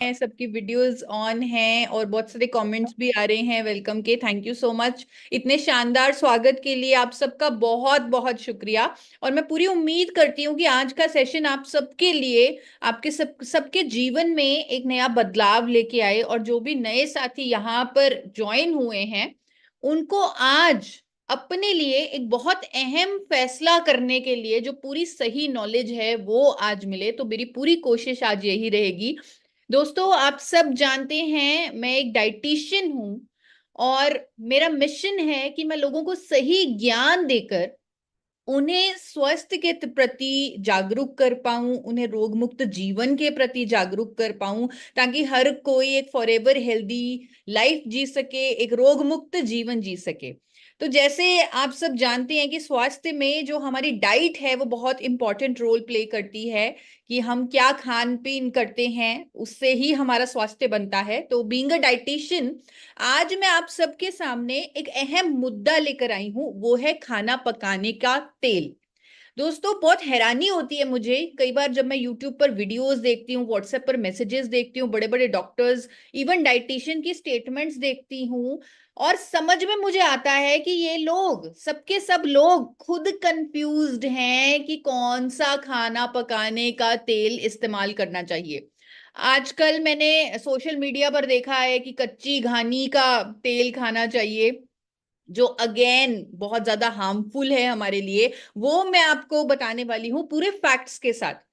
हैं, सबकी videos on हैं और बहुत सारे कमेंट्स भी आ रहे हैं वेलकम के। थैंक यू सो मच इतने शानदार स्वागत के लिए। आप सबका बहुत बहुत शुक्रिया। और मैं पूरी उम्मीद करती हूँ कि आज का सेशन आप सबके लिए, आपके सबके जीवन में एक नया बदलाव लेके आए। और जो भी नए साथी यहाँ पर ज्वाइन हुए हैं उनको आज अपने लिए एक बहुत अहम फैसला करने के लिए जो पूरी सही नॉलेज है वो आज मिले। तो मेरी पूरी कोशिश आज यही रहेगी। दोस्तों, आप सब जानते हैं मैं एक डाइटिशियन हूं और मेरा मिशन है कि मैं लोगों को सही ज्ञान देकर उन्हें स्वास्थ्य के प्रति जागरूक कर पाऊं, उन्हें रोग मुक्त जीवन के प्रति जागरूक कर पाऊं, ताकि हर कोई एक फॉरएवर हेल्दी लाइफ जी सके, एक रोग मुक्त जीवन जी सके। तो जैसे आप सब जानते हैं कि स्वास्थ्य में जो हमारी डाइट है वो बहुत इंपॉर्टेंट रोल प्ले करती है, कि हम क्या खान पीन करते हैं उससे ही हमारा स्वास्थ्य बनता है। तो बीइंग अ डाइटिशियन, आज मैं आप सबके सामने एक अहम मुद्दा लेकर आई हूं, वो है खाना पकाने का तेल। दोस्तों, बहुत हैरानी होती है मुझे कई बार जब मैं यूट्यूब पर वीडियोस देखती हूँ, व्हाट्सएप पर मैसेजेस देखती हूँ, बड़े बड़े डॉक्टर्स, इवन डाइटिशियन की स्टेटमेंट्स देखती हूँ, और समझ में मुझे आता है कि ये लोग, सबके सब लोग खुद कंफ्यूज्ड हैं कि कौन सा खाना पकाने का तेल इस्तेमाल करना चाहिए। आजकल मैंने सोशल मीडिया पर देखा है कि कच्ची घानी का तेल खाना चाहिए, जो अगेन बहुत ज्यादा हार्मफुल है हमारे लिए। वो मैं आपको बताने वाली हूं पूरे फैक्ट्स के साथ।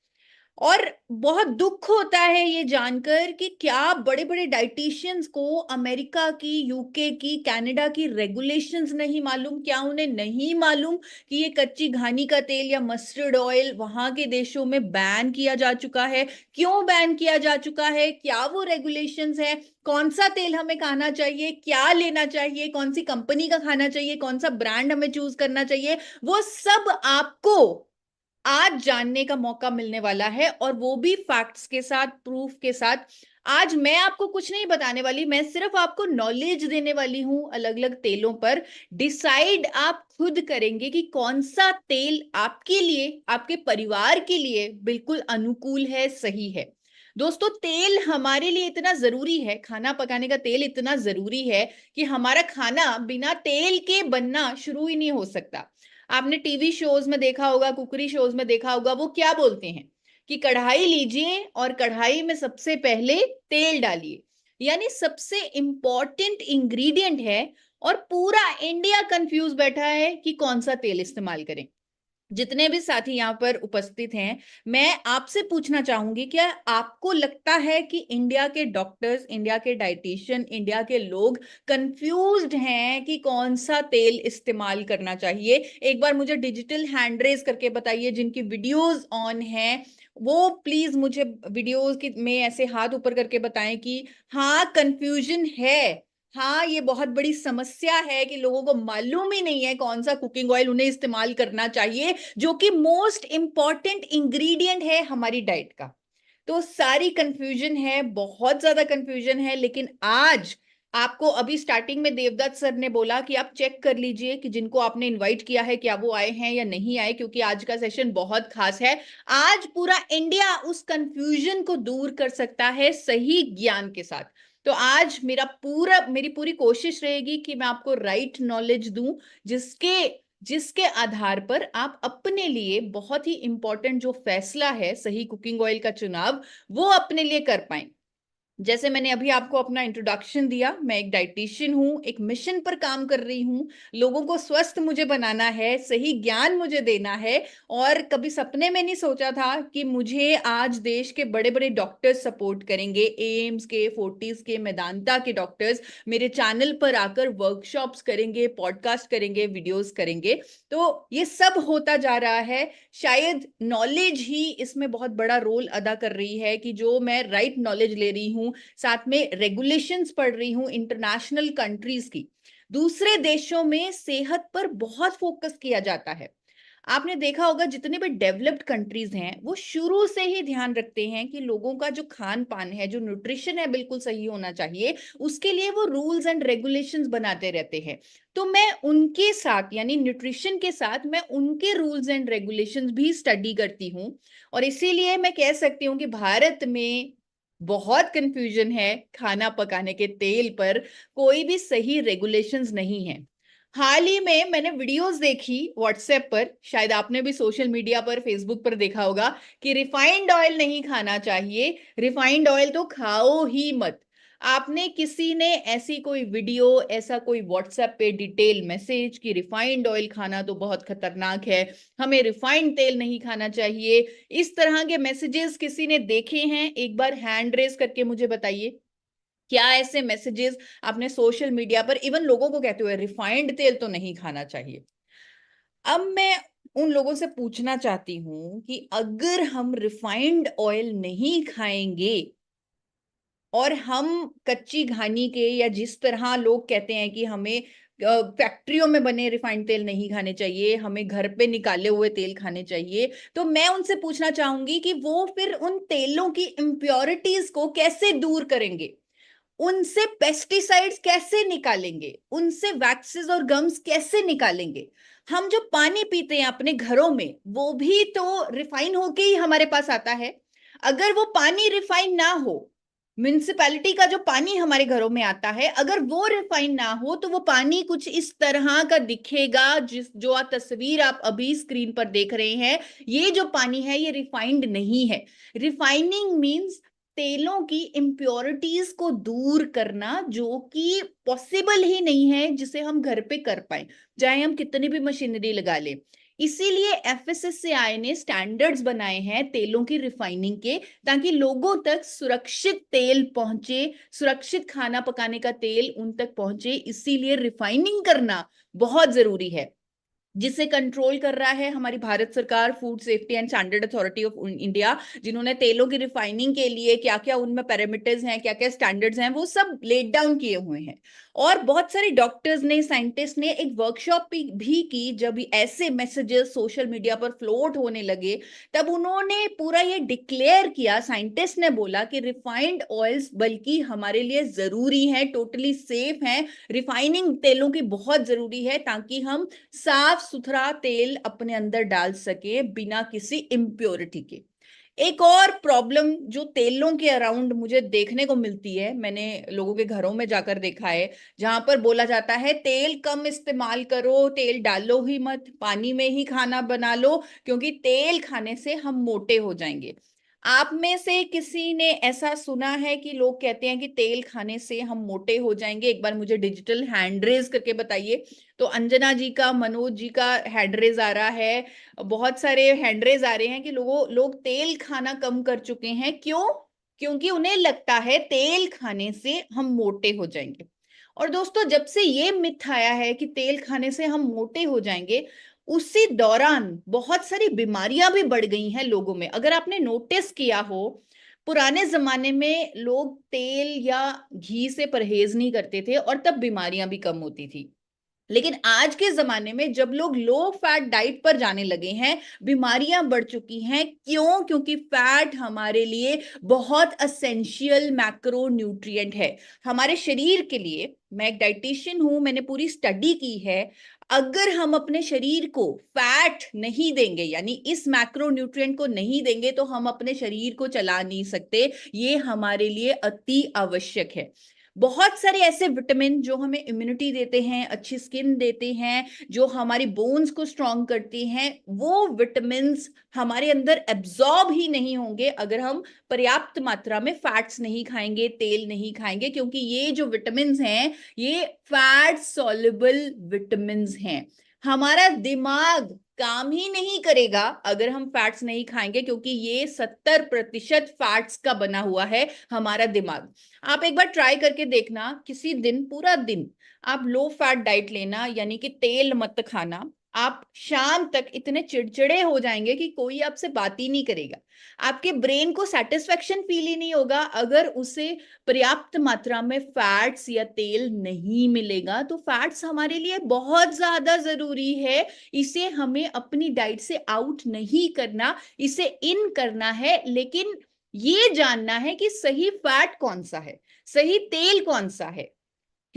और बहुत दुख होता है ये जानकर कि क्या बड़े बड़े डाइटिशियंस को अमेरिका की, यूके की, कनाडा की रेगुलेशंस नहीं मालूम। क्या उन्हें नहीं मालूम कि ये कच्ची घानी का तेल या मस्टर्ड ऑयल वहां के देशों में बैन किया जा चुका है? क्यों बैन किया जा चुका है? क्या वो रेगुलेशंस है? कौन सा तेल हमें खाना चाहिए, क्या लेना चाहिए, कौन सी कंपनी का खाना चाहिए, कौन सा ब्रांड हमें चूज करना चाहिए, वो सब आपको आज जानने का मौका मिलने वाला है। और वो भी फैक्ट्स के साथ, प्रूफ के साथ। आज मैं आपको कुछ नहीं बताने वाली, मैं सिर्फ आपको नॉलेज देने वाली हूं अलग अलग तेलों पर। डिसाइड आप खुद करेंगे कि कौन सा तेल आपके लिए, आपके परिवार के लिए बिल्कुल अनुकूल है, सही है। दोस्तों, तेल हमारे लिए इतना जरूरी है, खाना पकाने का तेल इतना जरूरी है कि हमारा खाना बिना तेल के बनना शुरू ही नहीं हो सकता। आपने टीवी शोज में देखा होगा, कुकरी शोज में देखा होगा, वो क्या बोलते हैं कि कढ़ाई लीजिए और कढ़ाई में सबसे पहले तेल डालिए, यानी सबसे इंपॉर्टेंट इंग्रेडिएंट है। और पूरा इंडिया कंफ्यूज बैठा है कि कौन सा तेल इस्तेमाल करें। जितने भी साथी यहाँ पर उपस्थित हैं, मैं आपसे पूछना चाहूंगी, क्या आपको लगता है कि इंडिया के डॉक्टर्स, इंडिया के डाइटिशियन, इंडिया के लोग कंफ्यूज्ड हैं कि कौन सा तेल इस्तेमाल करना चाहिए? एक बार मुझे डिजिटल हैंड रेज करके बताइए जिनकी वीडियोस ऑन हैं, वो प्लीज मुझे वीडियोस की में ऐसे हाथ ऊपर करके बताएं कि हाँ, कंफ्यूजन है। हाँ, ये बहुत बड़ी समस्या है कि लोगों को मालूम ही नहीं है कौन सा कुकिंग ऑयल उन्हें इस्तेमाल करना चाहिए, जो कि मोस्ट इंपॉर्टेंट इंग्रेडिएंट है हमारी डाइट का। तो सारी कंफ्यूजन है, बहुत ज्यादा कंफ्यूजन है। लेकिन आज आपको, अभी स्टार्टिंग में देवदत्त सर ने बोला कि आप चेक कर लीजिए कि जिनको आपने इनवाइट किया है क्या वो आए हैं या नहीं आए, क्योंकि आज का सेशन बहुत खास है। आज पूरा इंडिया उस कंफ्यूजन को दूर कर सकता है सही ज्ञान के साथ। तो आज मेरी पूरी कोशिश रहेगी कि मैं आपको राइट नॉलेज दूं, जिसके जिसके आधार पर आप अपने लिए बहुत ही इंपॉर्टेंट जो फैसला है, सही कुकिंग ऑयल का चुनाव, वो अपने लिए कर पाए। जैसे मैंने अभी आपको अपना इंट्रोडक्शन दिया, मैं एक डाइटिशियन हूं, एक मिशन पर काम कर रही हूं। लोगों को स्वस्थ मुझे बनाना है, सही ज्ञान मुझे देना है। और कभी सपने में नहीं सोचा था कि मुझे आज देश के बड़े बड़े डॉक्टर्स सपोर्ट करेंगे, एम्स के, फोर्टिस के, मेदांता के डॉक्टर्स मेरे चैनल पर आकर वर्कशॉप्स करेंगे, पॉडकास्ट करेंगे, वीडियोस करेंगे। तो ये सब होता जा रहा है। शायद नॉलेज ही इसमें बहुत बड़ा रोल अदा कर रही है कि जो मैं राइट नॉलेज ले रही हूँ, साथ में रेगुलेशंस पढ़ रही हूं इंटरनेशनल कंट्रीज की। दूसरे देशों में सेहत पर बहुत फोकस किया जाता है। आपने देखा होगा जितने भी डेवलप्ड कंट्रीज हैं वो शुरू से ही ध्यान रखते हैं कि लोगों का जो खान पान है, जो न्यूट्रिशन है, बिल्कुल सही होना चाहिए। उसके लिए वो रूल्स एंड रेगुलेशंस बनाते रहते हैं। तो मैं उनके साथ, यानी न्यूट्रिशन के साथ, मैं उनके रूल्स एंड रेगुलेशंस भी स्टडी करती हूँ। और इसीलिए मैं कह सकती हूँ कि भारत में बहुत कंफ्यूजन है खाना पकाने के तेल पर, कोई भी सही रेगुलेशंस नहीं है। हाल ही में मैंने वीडियोस देखी व्हाट्सएप पर, शायद आपने भी सोशल मीडिया पर फेसबुक पर देखा होगा, कि रिफाइंड ऑयल नहीं खाना चाहिए, रिफाइंड ऑयल तो खाओ ही मत। आपने किसी ने ऐसी कोई वीडियो, ऐसा कोई व्हाट्सएप पे डिटेल मैसेज कि रिफाइंड ऑयल खाना तो बहुत खतरनाक है, हमें रिफाइंड तेल नहीं खाना चाहिए, इस तरह के मैसेजेस किसी ने देखे हैं? एक बार हैंड रेस करके मुझे बताइए, क्या ऐसे मैसेजेस आपने सोशल मीडिया पर इवन लोगों को कहते हुए रिफाइंड तेल तो नहीं खाना चाहिए? अब मैं उन लोगों से पूछना चाहती हूं कि अगर हम रिफाइंड ऑयल नहीं खाएंगे और हम कच्ची घानी के, या जिस तरह लोग कहते हैं कि हमें फैक्ट्रियों में बने रिफाइंड तेल नहीं खाने चाहिए, हमें घर पे निकाले हुए तेल खाने चाहिए, तो मैं उनसे पूछना चाहूंगी कि वो फिर उन तेलों की इम्प्योरिटीज को कैसे दूर करेंगे, उनसे पेस्टिसाइड्स कैसे निकालेंगे, उनसे वैक्सेस और गम्स कैसे निकालेंगे? हम जो पानी पीते हैं अपने घरों में, वो भी तो रिफाइन होके ही हमारे पास आता है। अगर वो पानी रिफाइन ना हो, म्यूनिसिपैलिटी का जो पानी हमारे घरों में आता है, अगर वो रिफाइन ना हो, तो वो पानी कुछ इस तरह का दिखेगा, जिस जो तस्वीर आप अभी स्क्रीन पर देख रहे हैं, ये जो पानी है ये रिफाइंड नहीं है। रिफाइनिंग मींस तेलों की इम्प्योरिटीज को दूर करना, जो कि पॉसिबल ही नहीं है जिसे हम घर पे कर पाए, चाहे हम कितनी भी मशीनरी लगा लें। इसीलिए एफएसएसएआई ने स्टैंडर्ड्स बनाए हैं तेलों की रिफाइनिंग के, ताकि लोगों तक सुरक्षित तेल पहुंचे, सुरक्षित खाना पकाने का तेल उन तक पहुंचे। इसीलिए रिफाइनिंग करना बहुत जरूरी है, जिसे कंट्रोल कर रहा है हमारी भारत सरकार, food safety and standard authority of India, जिन्होंने तेलों की रिफाइनिंग के लिए क्या क्या उनमें पैरामीटर्स हैं, क्या क्या स्टैंडर्ड्स हैं, वो सब लेट डाउन किए हुए हैं। और बहुत सारे डॉक्टर्स ने, साइंटिस्ट ने एक वर्कशॉप भी की। जब ऐसे मैसेजेस सोशल मीडिया पर फ्लोट होने लगे, तब उन्होंने पूरा ये डिक्लेयर किया, साइंटिस्ट ने बोला कि रिफाइंड ऑयल्स बल्कि हमारे लिए जरूरी है, टोटली सेफ है, रिफाइनिंग तेलों की बहुत जरूरी है, ताकि हम साफ सुथरा तेल अपने अंदर डाल सके बिना किसी इम्प्योरिटी के। एक और प्रॉब्लम जो तेलों के अराउंड मुझे देखने को मिलती है, मैंने लोगों के घरों में जाकर देखा है, जहां पर बोला जाता है तेल कम इस्तेमाल करो, तेल डालो ही मत, पानी में ही खाना बना लो, क्योंकि तेल खाने से हम मोटे हो जाएंगे। आप में से किसी ने ऐसा सुना है कि लोग कहते हैं कि तेल खाने से हम मोटे हो जाएंगे? एक बार मुझे डिजिटल हैंड रेज करके बताइए। तो अंजना जी का, मनोज जी का हैंड रेज आ रहा है, बहुत सारे हैंड रेज आ रहे हैं कि लोग तेल खाना कम कर चुके हैं। क्यों? क्योंकि उन्हें लगता है तेल खाने से हम मोटे हो जाएंगे। और दोस्तों, जब से ये मिथ आया है कि तेल खाने से हम मोटे हो जाएंगे, उसी दौरान बहुत सारी बीमारियां भी बढ़ गई हैं लोगों में। अगर आपने नोटिस किया हो, पुराने जमाने में लोग तेल या घी से परहेज नहीं करते थे और तब बीमारियां भी कम होती थी। लेकिन आज के जमाने में जब लोग लो फैट डाइट पर जाने लगे हैं, बीमारियां बढ़ चुकी हैं। क्यों? क्योंकि फैट हमारे लिए बहुत असेंशियल मैक्रो न्यूट्रिएंट है हमारे शरीर के लिए। मैं एक डाइटिशियन हूं, मैंने पूरी स्टडी की है। अगर हम अपने शरीर को फैट नहीं देंगे, यानी इस मैक्रो न्यूट्रिएंट को नहीं देंगे, तो हम अपने शरीर को चला नहीं सकते। ये हमारे लिए अति आवश्यक है। बहुत सारे ऐसे विटामिन जो हमें इम्यूनिटी देते हैं, अच्छी स्किन देते हैं, जो हमारी बोन्स को स्ट्रांग करती हैं, वो विटामिन्स हमारे अंदर एब्जॉर्ब ही नहीं होंगे अगर हम पर्याप्त मात्रा में फैट्स नहीं खाएंगे, तेल नहीं खाएंगे। क्योंकि ये जो विटामिन्स हैं, ये फैट सॉल्युबल विटामिन्स हैं। हमारा दिमाग काम ही नहीं करेगा अगर हम फैट्स नहीं खाएंगे, क्योंकि ये 70% फैट्स का बना हुआ है हमारा दिमाग। आप एक बार ट्राई करके देखना, किसी दिन पूरा दिन आप लो फैट डाइट लेना, यानी कि तेल मत खाना। आप शाम तक इतने चिड़चिड़े हो जाएंगे कि कोई आपसे बात ही नहीं करेगा। आपके ब्रेन को सेटिस्फेक्शन फील ही नहीं होगा अगर उसे पर्याप्त मात्रा में फैट्स या तेल नहीं मिलेगा। तो फैट्स हमारे लिए बहुत ज्यादा जरूरी है। इसे हमें अपनी डाइट से आउट नहीं करना, इसे इन करना है। लेकिन ये जानना है कि सही फैट कौन सा है, सही तेल कौन सा है।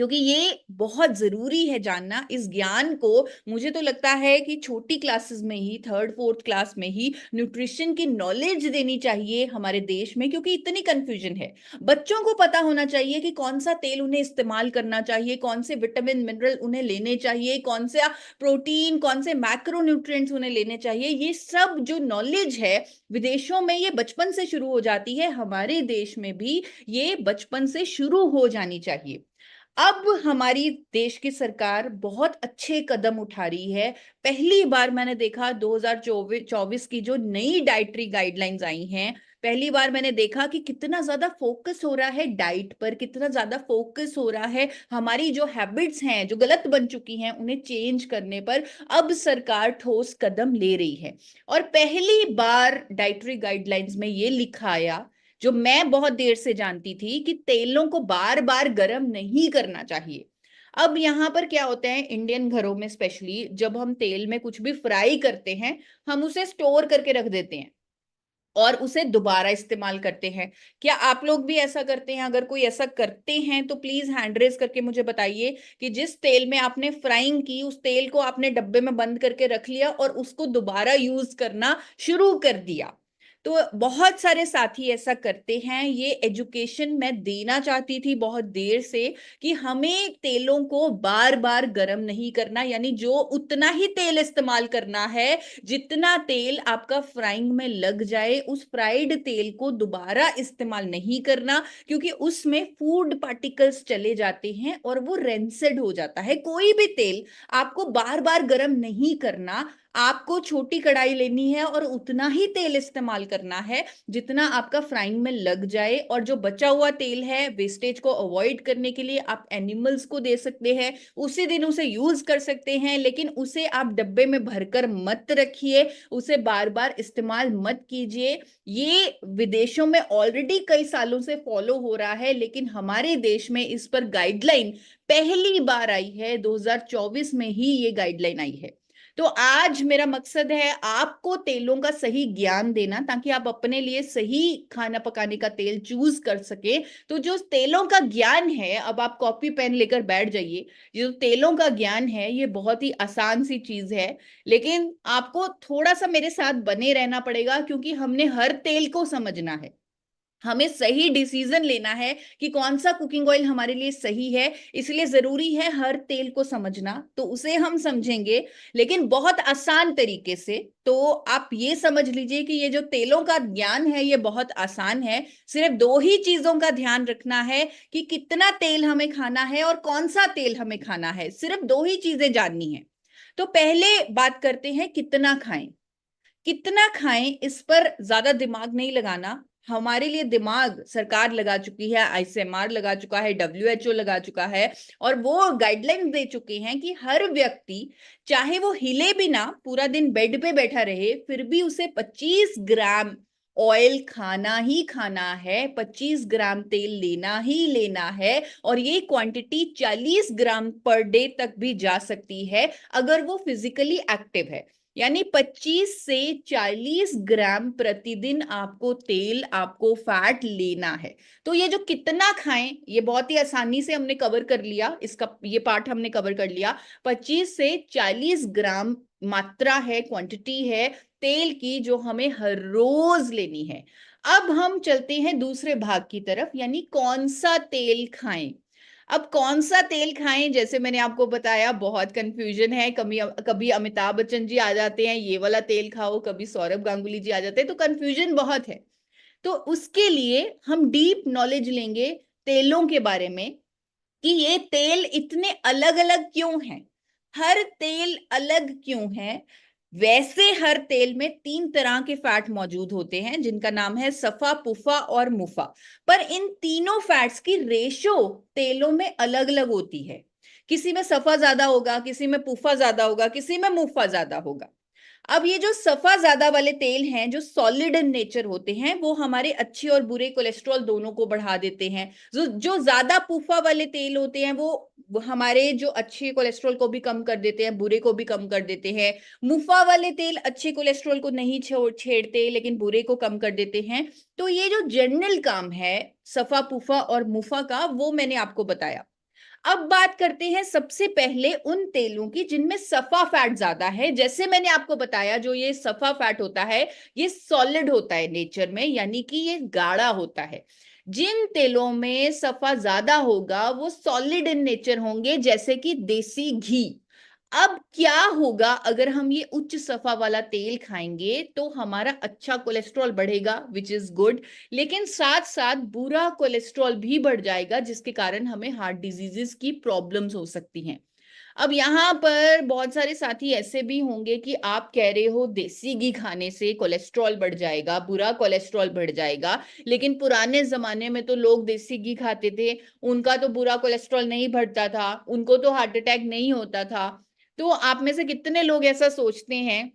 क्योंकि ये बहुत जरूरी है जानना। इस ज्ञान को मुझे तो लगता है कि छोटी क्लासेस में ही, थर्ड फोर्थ क्लास में ही न्यूट्रिशन की नॉलेज देनी चाहिए हमारे देश में, क्योंकि इतनी कंफ्यूजन है। बच्चों को पता होना चाहिए कि कौन सा तेल उन्हें इस्तेमाल करना चाहिए, कौन से विटामिन मिनरल उन्हें लेने चाहिए, कौन सा प्रोटीन, कौन से मैक्रो न्यूट्रिएंट्स उन्हें लेने चाहिए। ये सब जो नॉलेज है विदेशों में ये बचपन से शुरू हो जाती है, हमारे देश में भी ये बचपन से शुरू हो जानी चाहिए। अब हमारी देश की सरकार बहुत अच्छे कदम उठा रही है। पहली बार मैंने देखा 2024 की जो नई डाइटरी गाइडलाइंस आई हैं, पहली बार मैंने देखा कि कितना ज्यादा फोकस हो रहा है डाइट पर, कितना ज्यादा फोकस हो रहा है हमारी जो हैबिट्स हैं जो गलत बन चुकी हैं उन्हें चेंज करने पर। अब सरकार ठोस कदम ले रही है और पहली बार डाइटरी गाइडलाइंस में ये लिखा आया, जो मैं बहुत देर से जानती थी, कि तेलों को बार बार गर्म नहीं करना चाहिए। अब यहां पर क्या होता है इंडियन घरों में, स्पेशली जब हम तेल में कुछ भी फ्राई करते हैं, हम उसे स्टोर करके रख देते हैं और उसे दोबारा इस्तेमाल करते हैं। क्या आप लोग भी ऐसा करते हैं? अगर कोई ऐसा करते हैं तो प्लीज हैंड रेज करके मुझे बताइए कि जिस तेल में आपने फ्राइंग की उस तेल को आपने डब्बे में बंद करके रख लिया और उसको दोबारा यूज करना शुरू कर दिया। तो बहुत सारे साथी ऐसा करते हैं। ये एजुकेशन मैं देना चाहती थी बहुत देर से कि हमें तेलों को बार बार गर्म नहीं करना, यानी जो उतना ही तेल इस्तेमाल करना है जितना तेल आपका फ्राइंग में लग जाए, उस फ्राइड तेल को दोबारा इस्तेमाल नहीं करना, क्योंकि उसमें फूड पार्टिकल्स चले जाते हैं और वो रेंसेड हो जाता है। कोई भी तेल आपको बार बार गर्म नहीं करना, आपको छोटी कढ़ाई लेनी है और उतना ही तेल इस्तेमाल करना है जितना आपका फ्राइंग में लग जाए। और जो बचा हुआ तेल है, वेस्टेज को अवॉइड करने के लिए आप एनिमल्स को दे सकते हैं, उसी दिन उसे यूज कर सकते हैं, लेकिन उसे आप डब्बे में भरकर मत रखिए, उसे बार बार इस्तेमाल मत कीजिए। ये विदेशों में ऑलरेडी कई सालों से फॉलो हो रहा है, लेकिन हमारे देश में इस पर गाइडलाइन पहली बार आई है, 2024 में ही ये गाइडलाइन आई है। तो आज मेरा मकसद है आपको तेलों का सही ज्ञान देना, ताकि आप अपने लिए सही खाना पकाने का तेल चूज कर सके। तो जो तेलों का ज्ञान है, अब आप कॉपी पेन लेकर बैठ जाइए। जो तेलों का ज्ञान है ये बहुत ही आसान सी चीज है, लेकिन आपको थोड़ा सा मेरे साथ बने रहना पड़ेगा, क्योंकि हमने हर तेल को समझना है। हमें सही डिसीजन लेना है कि कौन सा कुकिंग ऑयल हमारे लिए सही है। इसलिए जरूरी है हर तेल को समझना, तो उसे हम समझेंगे, लेकिन बहुत आसान तरीके से। तो आप ये समझ लीजिए कि ये जो तेलों का ज्ञान है ये बहुत आसान है। सिर्फ दो ही चीजों का ध्यान रखना है कि कितना तेल हमें खाना है और कौन सा तेल हमें खाना है, सिर्फ दो ही चीजें जाननी है। तो पहले बात करते हैं कितना खाएं। कितना खाएं इस पर ज्यादा दिमाग नहीं लगाना। हमारे लिए दिमाग सरकार लगा चुकी है, आईसीएमआर लगा चुका है, डब्ल्यूएचओ लगा चुका है, और वो गाइडलाइंस दे चुके हैं कि हर व्यक्ति, चाहे वो हिले भी ना, पूरा दिन बेड पे बैठा रहे, फिर भी उसे 25 ग्राम ऑयल खाना ही खाना है, 25 ग्राम तेल लेना ही लेना है। और ये क्वांटिटी 40 ग्राम पर डे तक भी जा सकती है अगर वो फिजिकली एक्टिव है। यानी 25 से 40 ग्राम प्रतिदिन आपको तेल, आपको फैट लेना है। तो ये जो कितना खाएं ये बहुत ही आसानी से हमने कवर कर लिया, इसका ये पार्ट हमने कवर कर लिया। 25 से 40 ग्राम मात्रा है, क्वांटिटी है तेल की, जो हमें हर रोज लेनी है। अब हम चलते हैं दूसरे भाग की तरफ, यानी कौन सा तेल खाएं। अब कौन सा तेल खाएं, जैसे मैंने आपको बताया बहुत कंफ्यूजन है। कभी कभी अमिताभ बच्चन जी आ जाते हैं, ये वाला तेल खाओ, कभी सौरभ गांगुली जी आ जाते हैं, तो कंफ्यूजन बहुत है। तो उसके लिए हम डीप नॉलेज लेंगे तेलों के बारे में, कि ये तेल इतने अलग अलग क्यों हैं, हर तेल अलग क्यों है। वैसे हर तेल में 3 तरह के फैट मौजूद होते हैं, जिनका नाम है सफा, पुफा और मुफा। पर इन तीनों फैट्स की रेशो तेलों में अलग अलग होती है। किसी में सफा ज्यादा होगा, किसी में पुफा ज्यादा होगा, किसी में मुफा ज्यादा होगा। अब ये जो सफा ज्यादा वाले तेल हैं, जो सॉलिड इन नेचर होते हैं, वो हमारे अच्छे और बुरे कोलेस्ट्रॉल दोनों को बढ़ा देते हैं। जो ज्यादा पुफा वाले तेल होते हैं वो हमारे जो अच्छे कोलेस्ट्रॉल को भी कम कर देते हैं, बुरे को भी कम कर देते हैं। मुफा वाले तेल अच्छे कोलेस्ट्रॉल को नहीं छेड़ते, लेकिन बुरे को कम कर देते हैं। तो ये जो जनरल काम है सफा, पुफा और मुफा का, वो मैंने आपको बताया। अब बात करते हैं सबसे पहले उन तेलों की जिनमें सफा फैट ज्यादा है। जैसे मैंने आपको बताया, जो ये सफा फैट होता है ये सॉलिड होता है नेचर में, यानी कि ये गाढ़ा होता है। जिन तेलों में सफा ज्यादा होगा वो सॉलिड इन नेचर होंगे, जैसे कि देसी घी। अब क्या होगा अगर हम ये उच्च सफा वाला तेल खाएंगे, तो हमारा अच्छा कोलेस्ट्रॉल बढ़ेगा, विच इज गुड, लेकिन साथ साथ बुरा कोलेस्ट्रॉल भी बढ़ जाएगा, जिसके कारण हमें हार्ट डिजीजेस की प्रॉब्लम्स हो सकती हैं। अब यहाँ पर बहुत सारे साथी ऐसे भी होंगे कि आप कह रहे हो देसी घी खाने से कोलेस्ट्रॉल बढ़ जाएगा, बुरा कोलेस्ट्रॉल बढ़ जाएगा, लेकिन पुराने जमाने में तो लोग देसी घी खाते थे, उनका तो बुरा कोलेस्ट्रॉल नहीं बढ़ता था, उनको तो हार्ट अटैक नहीं होता था। तो आप में से कितने लोग ऐसा सोचते हैं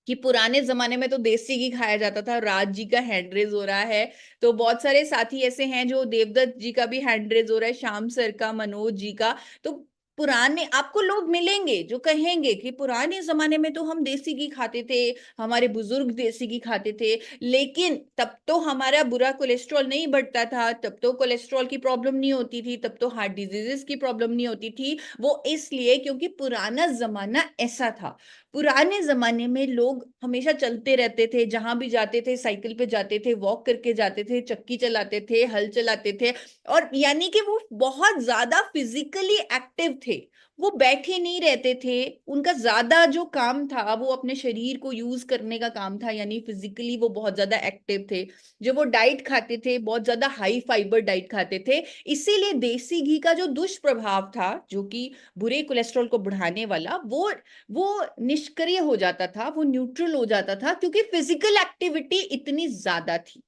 कि पुराने जमाने में तो देसी घी खाया जाता था? राज जी का हैंड रेज हो रहा है। तो बहुत सारे साथी ऐसे हैं, जो देवदत्त जी का भी हैंड रेज हो रहा है, श्याम सर का, मनोज जी का। तो पुराने आपको लोग मिलेंगे जो कहेंगे कि पुराने जमाने में तो हम देसी घी खाते थे, हमारे बुजुर्ग देसी घी खाते थे, लेकिन तब तो हमारा बुरा कोलेस्ट्रॉल नहीं बढ़ता था, तब तो कोलेस्ट्रॉल की प्रॉब्लम नहीं होती थी, तब तो हार्ट डिजीजेस की प्रॉब्लम नहीं होती थी। वो इसलिए क्योंकि पुराना जमाना ऐसा था। पुराने जमाने में लोग हमेशा चलते रहते थे, जहां भी जाते थे साइकिल पे जाते थे, वॉक करके जाते थे, चक्की चलाते थे, हल चलाते थे, और यानी कि वो बहुत ज्यादा फिजिकली एक्टिव थे। वो बैठे नहीं रहते थे। उनका ज्यादा जो काम था वो अपने शरीर को यूज करने का काम था, यानी फिजिकली वो बहुत ज्यादा एक्टिव थे। जो वो डाइट खाते थे, बहुत ज्यादा हाई फाइबर डाइट खाते थे। इसीलिए देसी घी का जो दुष्प्रभाव था, जो कि बुरे कोलेस्ट्रॉल को बढ़ाने वाला, वो निष्क्रिय हो जाता था, वो न्यूट्रल हो जाता था, क्योंकि फिजिकल एक्टिविटी इतनी ज्यादा थी।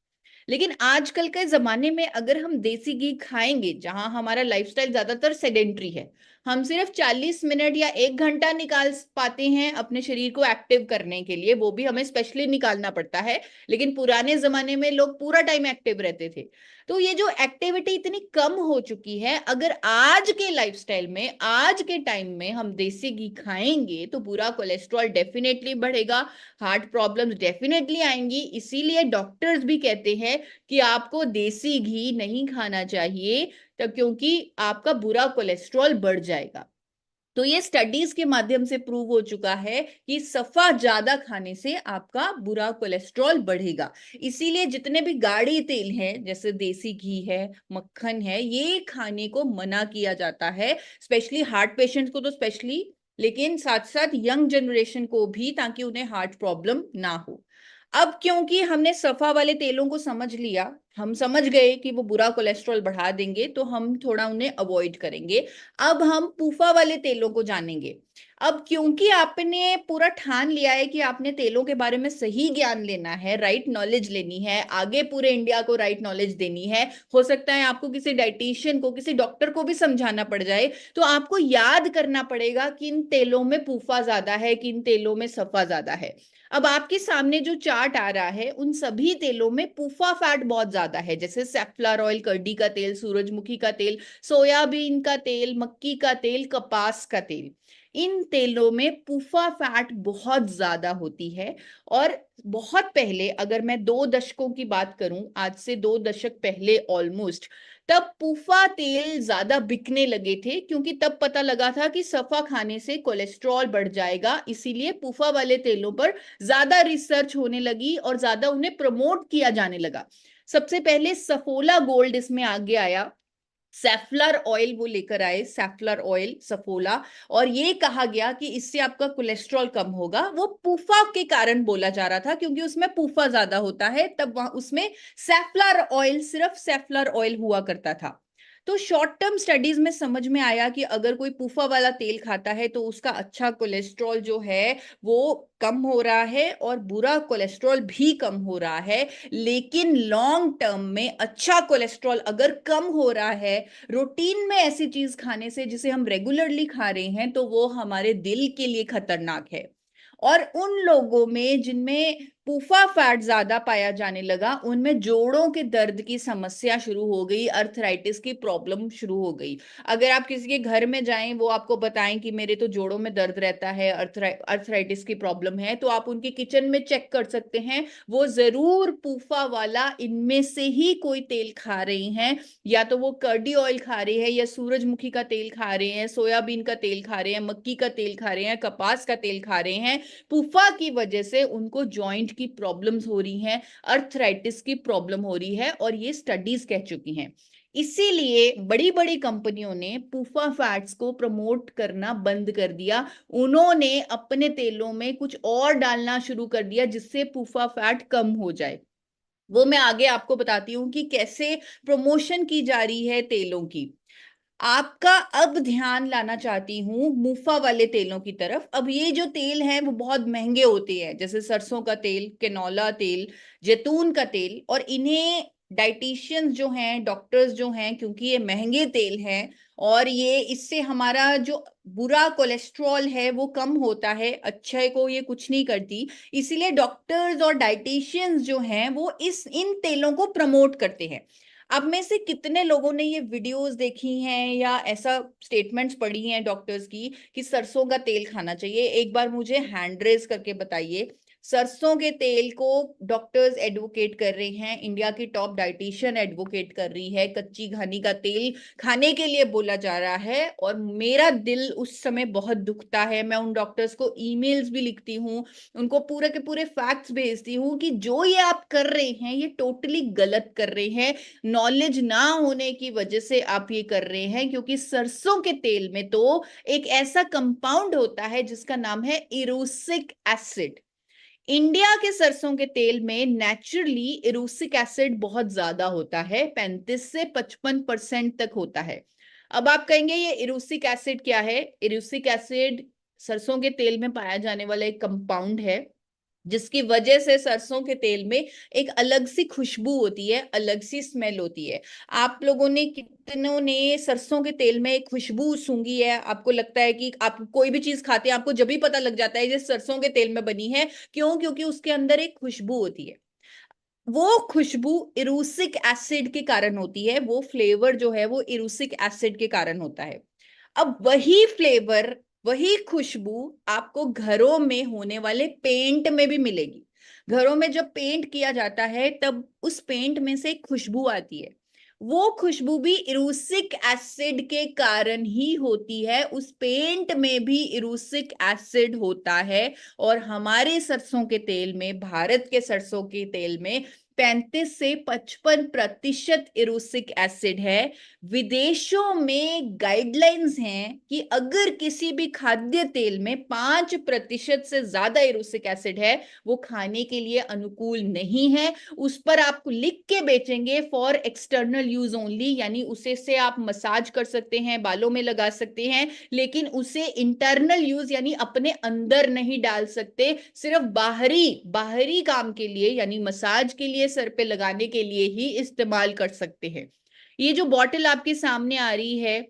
लेकिन आजकल के जमाने में अगर हम देसी घी खाएंगे, जहां हमारा लाइफस्टाइल ज्यादातर सेडेंट्री है, हम सिर्फ 40 मिनट या 1 घंटा निकाल पाते हैं अपने शरीर को एक्टिव करने के लिए, वो भी हमें स्पेशली निकालना पड़ता है। लेकिन पुराने जमाने में लोग पूरा टाइम एक्टिव रहते थे। तो ये जो एक्टिविटी इतनी कम हो चुकी है, अगर आज के लाइफस्टाइल में, आज के टाइम में हम देसी घी खाएंगे, तो बुरा कोलेस्ट्रॉल डेफिनेटली बढ़ेगा, हार्ट प्रॉब्लम्स डेफिनेटली आएंगी। इसीलिए डॉक्टर्स भी कहते हैं कि आपको देसी घी नहीं खाना चाहिए, तब क्योंकि आपका बुरा कोलेस्ट्रॉल बढ़ जाएगा। तो ये स्टडीज के माध्यम से प्रूव हो चुका है कि सफा ज्यादा खाने से आपका बुरा कोलेस्ट्रॉल बढ़ेगा। इसीलिए जितने भी गाढ़े तेल हैं, जैसे देसी घी है, मक्खन है, ये खाने को मना किया जाता है, स्पेशली हार्ट पेशेंट्स को तो स्पेशली, लेकिन साथ साथ यंग जनरेशन को भी, ताकि उन्हें हार्ट प्रॉब्लम ना हो। अब क्योंकि हमने सफा वाले तेलों को समझ लिया, हम समझ गए कि वो बुरा कोलेस्ट्रॉल बढ़ा देंगे, तो हम थोड़ा उन्हें अवॉइड करेंगे। अब हम पूफा वाले तेलों को जानेंगे। अब क्योंकि आपने पूरा ठान लिया है कि आपने तेलों के बारे में सही ज्ञान लेना है, राइट नॉलेज लेनी है, आगे पूरे इंडिया को राइट नॉलेज देनी है, हो सकता है आपको किसी डाइटिशियन को, किसी डॉक्टर को भी समझाना पड़ जाए, तो आपको याद करना पड़ेगा किन तेलों में पूफा ज्यादा है, किन तेलों में सफा ज्यादा है। अब आपके सामने जो चार्ट आ रहा है, उन सभी तेलों में पूफा फैट बहुत ज्यादा है, जैसे सेफ्लॉर ऑयल, करडी का तेल, सूरजमुखी का तेल, सोयाबीन का तेल, मक्की का तेल, कपास का तेल। इन तेलों में पूफा फैट बहुत ज्यादा होती है। और बहुत पहले, अगर मैं 2 दशकों की बात करूं, आज से 2 दशक पहले ऑलमोस्ट, तब पूफा तेल ज्यादा बिकने लगे थे, क्योंकि तब पता लगा था कि सफा खाने से कोलेस्ट्रॉल बढ़ जाएगा। इसीलिए पूफा वाले तेलों पर ज्यादा रिसर्च होने लगी और ज्यादा उन्हें प्रमोट किया जाने लगा। सबसे पहले सफोला गोल्ड इसमें आगे आया, सेफ्लर ऑयल वो लेकर आए, सेफ्लर ऑयल, सफोला। और ये कहा गया कि इससे आपका कोलेस्ट्रॉल कम होगा। वो पूफा के कारण बोला जा रहा था, क्योंकि उसमें पूफा ज्यादा होता है, तब वहां उसमें सेफ्लर ऑयल, सिर्फ सेफ्लर ऑयल हुआ करता था। तो शॉर्ट टर्म स्टडीज में समझ में आया कि अगर कोई पूफा वाला तेल खाता है, तो उसका अच्छा कोलेस्ट्रॉल जो है वो कम हो रहा है, और बुरा कोलेस्ट्रॉल भी कम हो रहा है। लेकिन लॉन्ग टर्म में अच्छा कोलेस्ट्रॉल अगर कम हो रहा है रूटीन में ऐसी चीज खाने से, जिसे हम रेगुलरली खा रहे हैं, तो वो हमारे दिल के लिए खतरनाक है। और उन लोगों में जिनमें पूफा फैट ज्यादा पाया जाने लगा, उनमें जोड़ों के दर्द की समस्या शुरू हो गई, अर्थराइटिस की प्रॉब्लम शुरू हो गई। अगर आप किसी के घर में जाएं, वो आपको बताएं कि मेरे तो जोड़ों में दर्द रहता है, अर्थराइटिस की प्रॉब्लम है, तो आप उनके किचन में चेक कर सकते हैं, वो जरूर पूफा वाला इनमें से ही कोई तेल खा रही हैं। या तो वो कर्डी ऑयल खा रही है, या सूरजमुखी का तेल खा रहे हैं, सोयाबीन का तेल खा रहे हैं, मक्की का तेल खा रहे हैं, कपास का तेल खा रहे हैं। पूफा की वजह से उनको जॉइंट की प्रॉब्लम्स हो रही हैं, अर्थराइटिस की प्रॉब्लम हो रही है, और ये स्टडीज कह चुकी हैं। इसीलिए बड़ी बड़ी कंपनियों ने पूफा फैट्स को प्रमोट करना बंद कर दिया। उन्होंने अपने तेलों में कुछ और डालना शुरू कर दिया जिससे पूफा फैट कम हो जाए। वो मैं आगे आपको बताती हूँ कि कैसे प्रमोशन की जा रही है तेलों की। आपका अब ध्यान लाना चाहती हूँ मुफा वाले तेलों की तरफ। अब ये जो तेल हैं वो बहुत महंगे होते हैं, जैसे सरसों का तेल, कैनोला तेल, जैतून का तेल, और इन्हें डाइटिशियंस जो हैं, डॉक्टर्स जो हैं, क्योंकि ये महंगे तेल हैं और ये इससे हमारा जो बुरा कोलेस्ट्रॉल है वो कम होता है, अच्छे को ये कुछ नहीं करती, इसीलिए डॉक्टर्स और डाइटिशियंस जो हैं वो इन तेलों को प्रमोट करते हैं। अब में से कितने लोगों ने ये वीडियोस देखी हैं या ऐसा स्टेटमेंट्स पढ़ी हैं डॉक्टर्स की कि सरसों का तेल खाना चाहिए? एक बार मुझे हैंड रेज करके बताइए। सरसों के तेल को डॉक्टर्स एडवोकेट कर रहे हैं, इंडिया की टॉप डाइटिशियन एडवोकेट कर रही है, कच्ची घानी का तेल खाने के लिए बोला जा रहा है, और मेरा दिल उस समय बहुत दुखता है। मैं उन डॉक्टर्स को ईमेल्स भी लिखती हूँ, उनको पूरे के पूरे फैक्ट्स भेजती हूँ कि जो ये आप कर रहे हैं ये टोटली गलत कर रहे हैं, नॉलेज ना होने की वजह से आप ये कर रहे हैं। क्योंकि सरसों के तेल में तो एक ऐसा कंपाउंड होता है जिसका नाम है इरूसिक एसिड। इंडिया के सरसों के तेल में नेचुरली इरूसिक एसिड बहुत ज्यादा होता है, 35 से 55% तक होता है। अब आप कहेंगे ये इरूसिक एसिड क्या है? इरूसिक एसिड सरसों के तेल में पाया जाने वाला एक कंपाउंड है जिसकी वजह से सरसों के तेल में एक अलग सी खुशबू होती है, अलग सी स्मेल होती है। आप लोगों ने कितनों ने सरसों के तेल में एक खुशबू सूंघी है? आपको लगता है कि आप कोई भी चीज खाते हैं आपको जब भी पता लग जाता है ये सरसों के तेल में बनी है। क्यों? क्योंकि उसके अंदर एक खुशबू होती है। वो खुशबू इरूसिक एसिड के कारण होती है, वो फ्लेवर जो है वो इरूसिक एसिड के कारण होता है। अब वही फ्लेवर, वही खुशबू आपको घरों में होने वाले पेंट में भी मिलेगी। घरों में जब पेंट किया जाता है तब उस पेंट में से एक खुशबू आती है, वो खुशबू भी इरूसिक एसिड के कारण ही होती है, उस पेंट में भी इरूसिक एसिड होता है। और हमारे सरसों के तेल में, भारत के सरसों के तेल में 35 से 55% इरूसिक एसिड है। विदेशों में गाइडलाइंस हैं कि अगर किसी भी खाद्य तेल में 5% से ज्यादा इरूसिक एसिड है वो खाने के लिए अनुकूल नहीं है। उस पर आपको लिख के बेचेंगे फॉर एक्सटर्नल यूज ओनली, यानी उसे से आप मसाज कर सकते हैं, बालों में लगा सकते हैं, लेकिन उसे इंटरनल यूज यानी अपने अंदर नहीं डाल सकते, सिर्फ बाहरी बाहरी काम के लिए यानी मसाज के लिए, सर पे लगाने के लिए ही इस्तेमाल कर सकते हैं। ये जो बॉटल आपके सामने आ रही है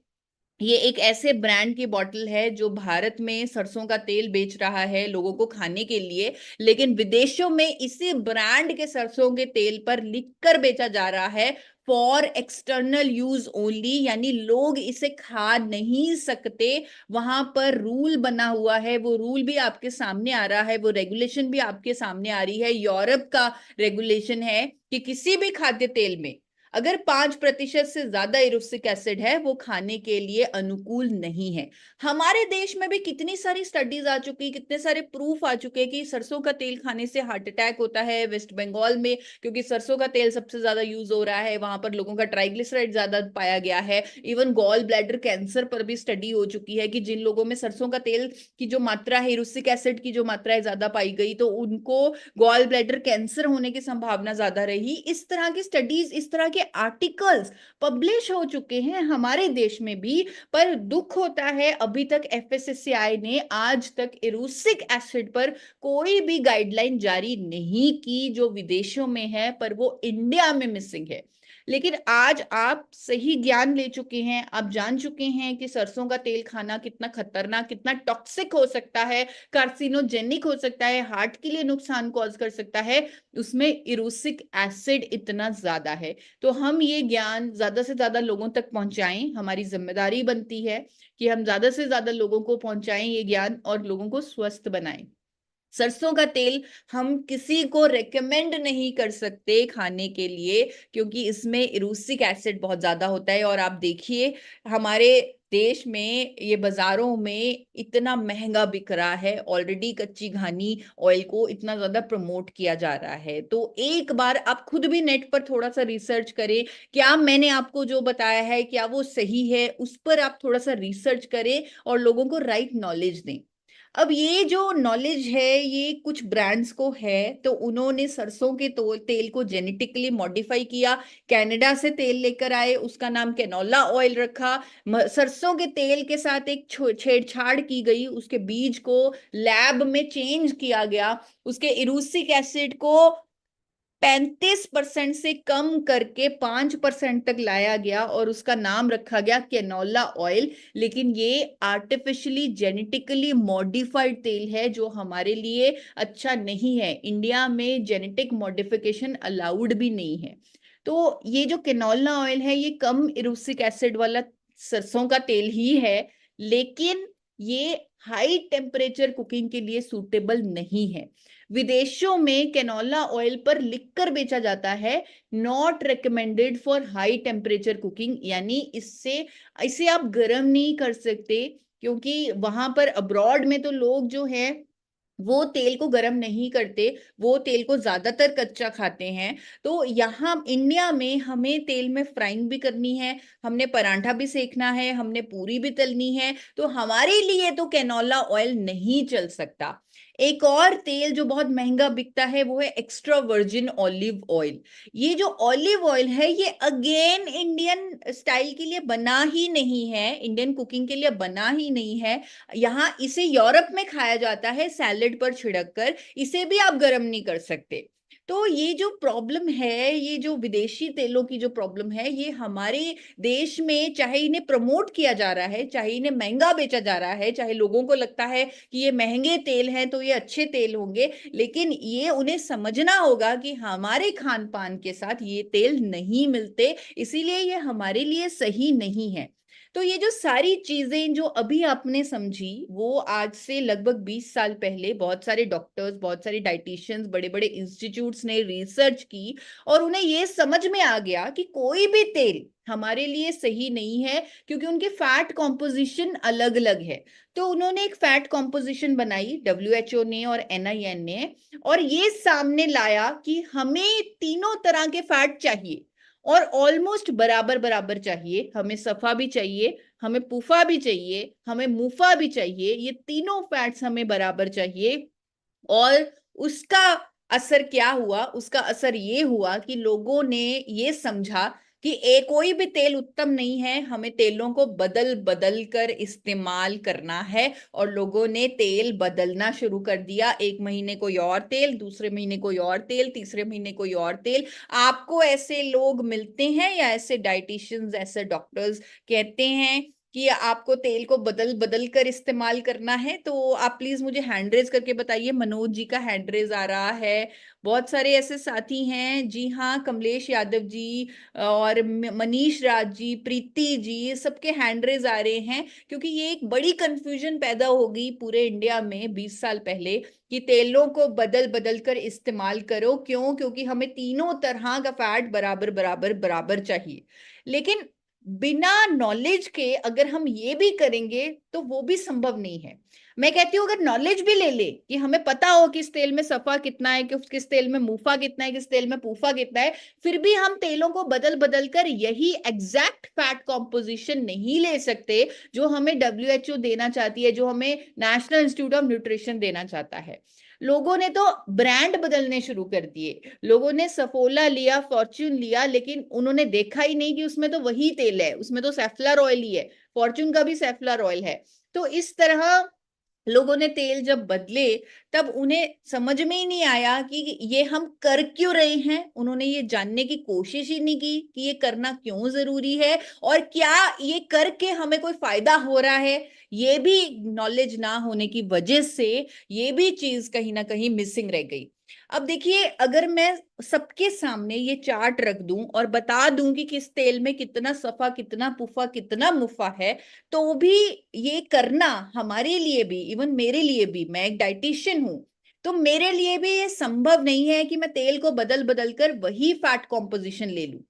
ये एक ऐसे ब्रांड की बॉटल है जो भारत में सरसों का तेल बेच रहा है लोगों को खाने के लिए, लेकिन विदेशों में इसी ब्रांड के सरसों के तेल पर लिखकर बेचा जा रहा है फॉर एक्सटर्नल यूज ओनली, यानी लोग इसे खा नहीं सकते। वहां पर रूल बना हुआ है, वो रूल भी आपके सामने आ रहा है, वो रेगुलेशन भी आपके सामने आ रही है। यूरोप का रेगुलेशन है कि किसी भी खाद्य तेल में अगर 5% से ज्यादा इरूसिक एसिड है वो खाने के लिए अनुकूल नहीं है। हमारे देश में भी कितनी सारी स्टडीज आ चुकी, कितने सारे प्रूफ आ चुके कि सरसों का तेल खाने से हार्ट अटैक होता है। वेस्ट बंगाल में क्योंकि सरसों का तेल सबसे ज्यादा यूज हो रहा है, वहां पर लोगों का ट्राइग्लिसराइड ज्यादा पाया गया है। इवन गॉल ब्लैडर कैंसर पर भी स्टडी हो चुकी है कि जिन लोगों में सरसों का तेल की जो मात्रा है, इरूसिक एसिड की जो मात्रा है ज्यादा पाई गई, तो उनको गॉल ब्लैडर कैंसर होने की संभावना ज्यादा रही। इस तरह की स्टडीज, इस तरह के आर्टिकल्स पब्लिश हो चुके हैं हमारे देश में भी। पर दुख होता है अभी तक एफएसएसएआई ने आज तक इरूसिक एसिड पर कोई भी गाइडलाइन जारी नहीं की, जो विदेशों में है पर वो इंडिया में मिसिंग है। लेकिन आज आप सही ज्ञान ले चुके हैं, आप जान चुके हैं कि सरसों का तेल खाना कितना खतरनाक, कितना टॉक्सिक हो सकता है, कार्सिनोजेनिक हो सकता है, हार्ट के लिए नुकसान कॉज कर सकता है, उसमें इरूसिक एसिड इतना ज्यादा है। तो हम ये ज्ञान ज्यादा से ज्यादा लोगों तक पहुंचाएं, हमारी जिम्मेदारी बनती है कि हम ज्यादा से ज्यादा लोगों को पहुंचाएं ये ज्ञान और लोगों को स्वस्थ बनाएं। सरसों का तेल हम किसी को रेकमेंड नहीं कर सकते खाने के लिए, क्योंकि इसमें इरूसिक एसिड बहुत ज्यादा होता है। और आप देखिए हमारे देश में ये बाजारों में इतना महंगा बिक रहा है, ऑलरेडी कच्ची घानी ऑयल को इतना ज्यादा प्रमोट किया जा रहा है। तो एक बार आप खुद भी नेट पर थोड़ा सा रिसर्च करें, क्या मैंने आपको जो बताया है क्या वो सही है, उस पर आप थोड़ा सा रिसर्च करें और लोगों को राइट नॉलेज दें। अब ये जो नॉलेज है ये कुछ ब्रांड्स को है, तो उन्होंने सरसों के तेल को जेनेटिकली मॉडिफाई किया, कनाडा से तेल लेकर आए, उसका नाम कैनोला ऑयल रखा। सरसों के तेल के साथ एक छेड़छाड़ की गई, उसके बीज को लैब में चेंज किया गया, उसके इरूसिक एसिड को 35% से कम करके 5% तक लाया गया और उसका नाम रखा गया कैनोला ऑयल। लेकिन ये आर्टिफिशियली जेनेटिकली मॉडिफाइड तेल है जो हमारे लिए अच्छा नहीं है। इंडिया में जेनेटिक मॉडिफिकेशन अलाउड भी नहीं है। तो ये जो कैनोला ऑयल है ये कम इरूसिक एसिड वाला सरसों का तेल ही है, लेकिन ये हाई टेम्परेचर कुकिंग के लिए सूटेबल नहीं है। विदेशों में कैनोला ऑयल पर लिखकर बेचा जाता है not recommended for high temperature cooking, यानी इससे इसे आप गर्म नहीं कर सकते, क्योंकि वहां पर अब्रॉड में तो लोग जो है वो तेल को गर्म नहीं करते, वो तेल को ज्यादातर कच्चा खाते हैं। तो यहाँ इंडिया में हमें तेल में फ्राइंग भी करनी है, हमने परांठा भी सेकना है, हमने पूरी भी तलनी है, तो हमारे लिए तो कैनोला ऑयल नहीं चल सकता। एक और तेल जो बहुत महंगा बिकता है वो है एक्स्ट्रा वर्जिन ऑलिव ऑयल। ये जो ऑलिव ऑयल है ये अगेन इंडियन स्टाइल के लिए बना ही नहीं है, इंडियन कुकिंग के लिए बना ही नहीं है। यहाँ इसे यूरोप में खाया जाता है सैलेड पर छिड़क कर, इसे भी आप गर्म नहीं कर सकते। तो ये जो प्रॉब्लम है, ये जो विदेशी तेलों की जो प्रॉब्लम है, ये हमारे देश में चाहे इन्हें प्रमोट किया जा रहा है, चाहे इन्हें महंगा बेचा जा रहा है, चाहे लोगों को लगता है कि ये महंगे तेल हैं तो ये अच्छे तेल होंगे, लेकिन ये उन्हें समझना होगा कि हमारे खान पान के साथ ये तेल नहीं मिलते, इसीलिए ये हमारे लिए सही नहीं है। तो ये जो सारी चीजें जो अभी आपने समझी वो आज से लगभग 20 साल पहले बहुत सारे डॉक्टर्स, बहुत सारे डाइटिशियंस, बड़े बड़े इंस्टीट्यूट्स ने रिसर्च की और उन्हें ये समझ में आ गया कि कोई भी तेल हमारे लिए सही नहीं है, क्योंकि उनके फैट कॉम्पोजिशन अलग अलग है। तो उन्होंने एक फैट कॉम्पोजिशन बनाई WHO ने और NIN ने, और ये सामने लाया कि हमें तीनों तरह के फैट चाहिए और ऑलमोस्ट बराबर बराबर चाहिए। हमें सफा भी चाहिए, हमें पुफा भी चाहिए, हमें मुफा भी चाहिए, ये तीनों फैट्स हमें बराबर चाहिए। और उसका असर क्या हुआ? उसका असर ये हुआ कि लोगों ने ये समझा कि कोई भी तेल उत्तम नहीं है, हमें तेलों को बदल बदल कर इस्तेमाल करना है। और लोगों ने तेल बदलना शुरू कर दिया, एक महीने कोई और तेल, दूसरे महीने कोई और तेल, तीसरे महीने कोई और तेल। आपको ऐसे लोग मिलते हैं या ऐसे डाइटिशियंस, ऐसे डॉक्टर्स कहते हैं कि आपको तेल को बदल बदल कर इस्तेमाल करना है? तो आप प्लीज मुझे हैंड रेज करके बताइए। मनोज जी का हैंड रेज आ रहा है, बहुत सारे ऐसे साथी हैं। जी हाँ, कमलेश यादव जी और मनीष राज जी, प्रीति जी, ये सबके हैंड रेज आ रहे हैं, क्योंकि ये एक बड़ी कंफ्यूजन पैदा हो गई पूरे इंडिया में 20 साल पहले कि तेलों को बदल बदल कर इस्तेमाल करो। क्यों? क्योंकि हमें तीनों तरह का फैट बराबर बराबर बराबर चाहिए। लेकिन बिना नॉलेज के अगर हम ये भी करेंगे तो वो भी संभव नहीं है। मैं कहती हूँ अगर नॉलेज भी ले ले कि हमें पता हो किस तेल में सफा कितना है, कि किस तेल में मुफा कितना है, किस तेल में पूफा कितना है, फिर भी हम तेलों को बदल बदल कर यही एग्जैक्ट फैट कॉम्पोजिशन नहीं ले सकते जो हमें WHO देना चाहती है, जो हमें नेशनल इंस्टीट्यूट ऑफ न्यूट्रिशन देना चाहता है। लोगों ने तो ब्रांड बदलने शुरू कर दिए, लोगों ने सफोला लिया, फॉर्च्यून लिया, लेकिन उन्होंने देखा ही नहीं कि उसमें तो वही तेल है, उसमें तो सेफ्लर ऑयल ही है, फॉर्च्यून का भी सेफ्लर ऑयल है। तो इस तरह लोगों ने तेल जब बदले तब उन्हें समझ में ही नहीं आया कि ये हम कर क्यों रहे हैं। उन्होंने ये जानने की कोशिश ही नहीं की कि ये करना क्यों जरूरी है और क्या ये करके हमें कोई फायदा हो रहा है। ये भी नॉलेज ना होने की वजह से ये भी चीज कहीं ना कहीं मिसिंग रह गई। अब देखिए, अगर मैं सबके सामने ये चार्ट रख दूं और बता दूं कि किस तेल में कितना सफा, कितना पुफा, कितना मुफा है, तो भी ये करना हमारे लिए भी, इवन मेरे लिए भी, मैं एक डाइटिशियन हूं, तो मेरे लिए भी ये संभव नहीं है कि मैं तेल को बदल बदल कर वही फैट कॉम्पोजिशन ले लूं।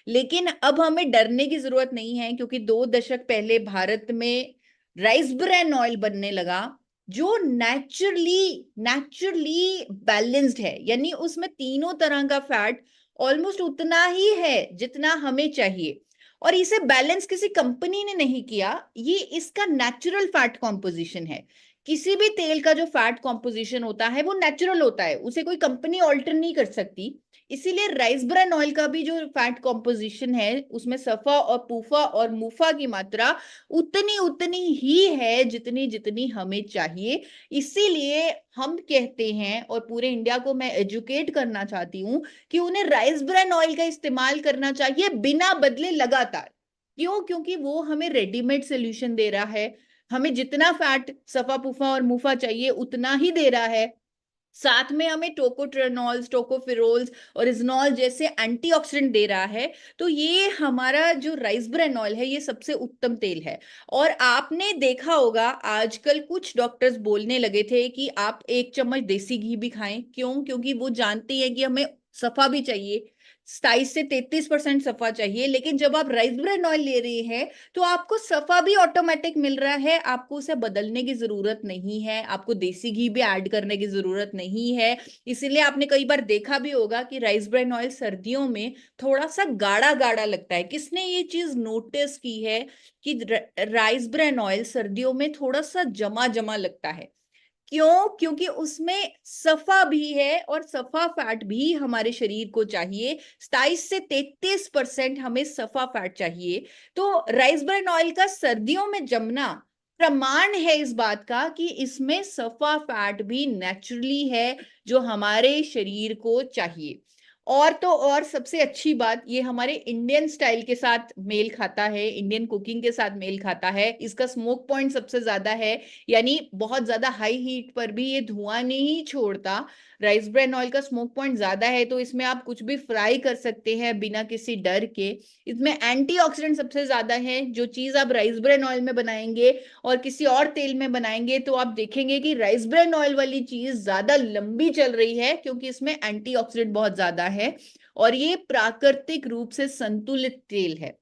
लेकिन अब हमें डरने की जरूरत नहीं है, क्योंकि 2 दशक पहले भारत में राइस ब्रैन ऑयल बनने लगा, जो नेचुरली नेचुरली बैलेंस्ड है, यानी उसमें तीनों तरह का फैट ऑलमोस्ट उतना ही है जितना हमें चाहिए। और इसे बैलेंस किसी कंपनी ने नहीं किया, ये इसका नेचुरल फैट कॉम्पोजिशन है। किसी भी तेल का जो फैट कॉम्पोजिशन होता है वो नेचुरल होता है, उसे कोई कंपनी ऑल्टर नहीं कर सकती। इसीलिए राइस ब्रैन ऑयल का भी जो फैट कॉम्पोजिशन है उसमें सफा और पूफा और मुफा की मात्रा उतनी उतनी ही है जितनी जितनी हमें चाहिए। इसीलिए हम कहते हैं, और पूरे इंडिया को मैं एजुकेट करना चाहती हूँ, कि उन्हें राइस ब्रैन ऑयल का इस्तेमाल करना चाहिए बिना बदले लगातार। क्यों? क्योंकि वो हमें रेडीमेड सोल्यूशन दे रहा है, हमें जितना फैट सफा पुफा और मुफा चाहिए उतना ही दे रहा है। साथ में हमें टोकोट्रेनॉल्स, टोकोफिरोल्स और इजनॉल जैसे एंटीऑक्सीडेंट दे रहा है। तो ये हमारा जो राइस ब्रैन ऑयल है ये सबसे उत्तम तेल है। और आपने देखा होगा आजकल कुछ डॉक्टर्स बोलने लगे थे कि आप 1 चम्मच देसी घी भी खाएं। क्यों? क्योंकि वो जानते हैं कि हमें सफा भी चाहिए, 27 से 33% सफा चाहिए। लेकिन जब आप राइस ब्रैन ऑयल ले रहे हैं तो आपको सफा भी ऑटोमेटिक मिल रहा है, आपको उसे बदलने की जरूरत नहीं है, आपको देसी घी भी ऐड करने की जरूरत नहीं है। इसीलिए आपने कई बार देखा भी होगा कि राइस ब्रैन ऑयल सर्दियों में थोड़ा सा गाढ़ा गाढ़ा लगता है। किसने ये चीज नोटिस की है कि राइस ब्रैन ऑयल सर्दियों में थोड़ा सा जमा जमा लगता है? क्यों? क्योंकि उसमें सफा भी है, और सफा फैट भी हमारे शरीर को चाहिए। 27 से 33% हमें सफा फैट चाहिए। तो राइस ब्रैन ऑयल का सर्दियों में जमना प्रमाण है इस बात का कि इसमें सफा फैट भी नेचुरली है, जो हमारे शरीर को चाहिए। और तो और सबसे अच्छी बात, ये हमारे इंडियन स्टाइल के साथ मेल खाता है, इंडियन कुकिंग के साथ मेल खाता है। इसका स्मोक पॉइंट सबसे ज्यादा है, यानी बहुत ज्यादा हाई हीट पर भी ये धुआं नहीं छोड़ता। राइस ब्रैन ऑयल का स्मोक पॉइंट ज्यादा है, तो इसमें आप कुछ भी फ्राई कर सकते हैं बिना किसी डर के। इसमें एंटीऑक्सीडेंट सबसे ज्यादा है। जो चीज आप राइस ब्रैन ऑयल में बनाएंगे और किसी और तेल में बनाएंगे तो आप देखेंगे कि राइस ब्रैन ऑयल वाली चीज ज्यादा लंबी चल रही है, क्योंकि इसमें एंटीऑक्सीडेंट बहुत ज्यादा है और ये प्राकृतिक रूप से संतुलित तेल है।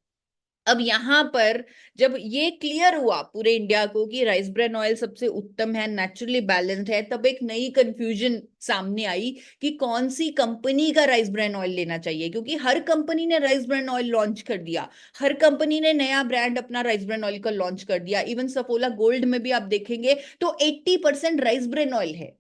अब यहां पर जब ये क्लियर हुआ पूरे इंडिया को कि राइस ब्रैन ऑयल सबसे उत्तम है, नेचुरली बैलेंस्ड है, तब एक नई कंफ्यूजन सामने आई कि कौन सी कंपनी का राइस ब्रैन ऑयल लेना चाहिए। क्योंकि हर कंपनी ने राइस ब्रैन ऑयल लॉन्च कर दिया, हर कंपनी ने नया ब्रांड अपना राइस ब्रैन ऑयल का लॉन्च कर दिया। इवन सफोला गोल्ड में भी आप देखेंगे तो 80% राइस ब्रैन ऑयल है।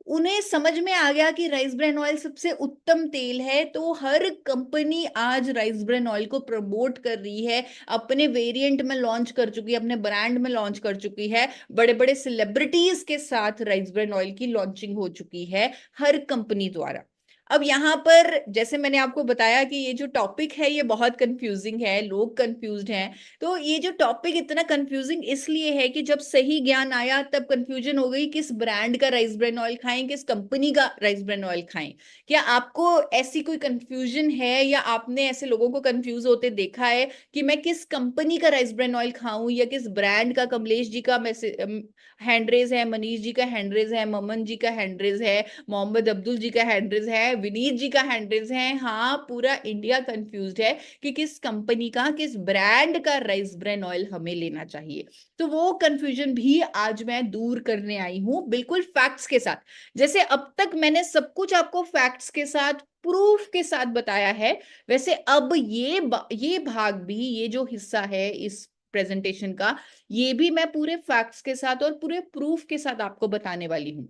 उन्हें समझ में आ गया कि राइस ब्रैन ऑयल सबसे उत्तम तेल है, तो हर कंपनी आज राइस ब्रैन ऑयल को प्रमोट कर रही है, अपने वेरिएंट में लॉन्च कर चुकी है, अपने ब्रांड में लॉन्च कर चुकी है। बड़े बड़े सेलिब्रिटीज के साथ राइस ब्रैन ऑयल की लॉन्चिंग हो चुकी है हर कंपनी द्वारा। अब यहाँ पर जैसे मैंने आपको बताया कि ये जो टॉपिक है ये बहुत कंफ्यूजिंग है, लोग कंफ्यूज्ड हैं। तो ये जो टॉपिक इतना कंफ्यूजिंग इसलिए है कि जब सही ज्ञान आया तब कंफ्यूजन हो गई, किस ब्रांड का राइस ब्रैन ऑयल खाएं, किस कंपनी का राइस ब्रैन ऑयल खाएं। क्या आपको ऐसी कोई कंफ्यूजन है, या आपने ऐसे लोगों को कंफ्यूज होते देखा है कि मैं किस कंपनी का राइस ब्रैन ऑयल खाऊं या किस ब्रांड का? कमलेश जी का मैसेज हैंडरेज है, मनीष जी का हैंडरेज है, ममन जी का हैंडरेज है, मोहम्मद अब्दुल जी का हैंडरेज है, विनीत जी का हैंडरेज है। हाँ, पूरा इंडिया कंफ्यूज्ड है कि किस कंपनी का, किस ब्रांड का राइस ब्रैन ऑयल हमें लेना चाहिए। तो वो कंफ्यूजन भी आज मैं दूर करने आई हूं, बिल्कुल फैक्ट्स के साथ। जैसे अब तक मैंने सब कुछ आपको फैक्ट्स के साथ, प्रूफ के साथ बताया है, वैसे अब ये भाग भी, ये जो हिस्सा है इस प्रेजेंटेशन का, ये भी मैं पूरे फैक्ट्स के साथ और पूरे प्रूफ के साथ आपको बताने वाली हूँ।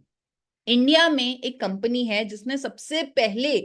इंडिया में एक कंपनी है जिसने सबसे पहले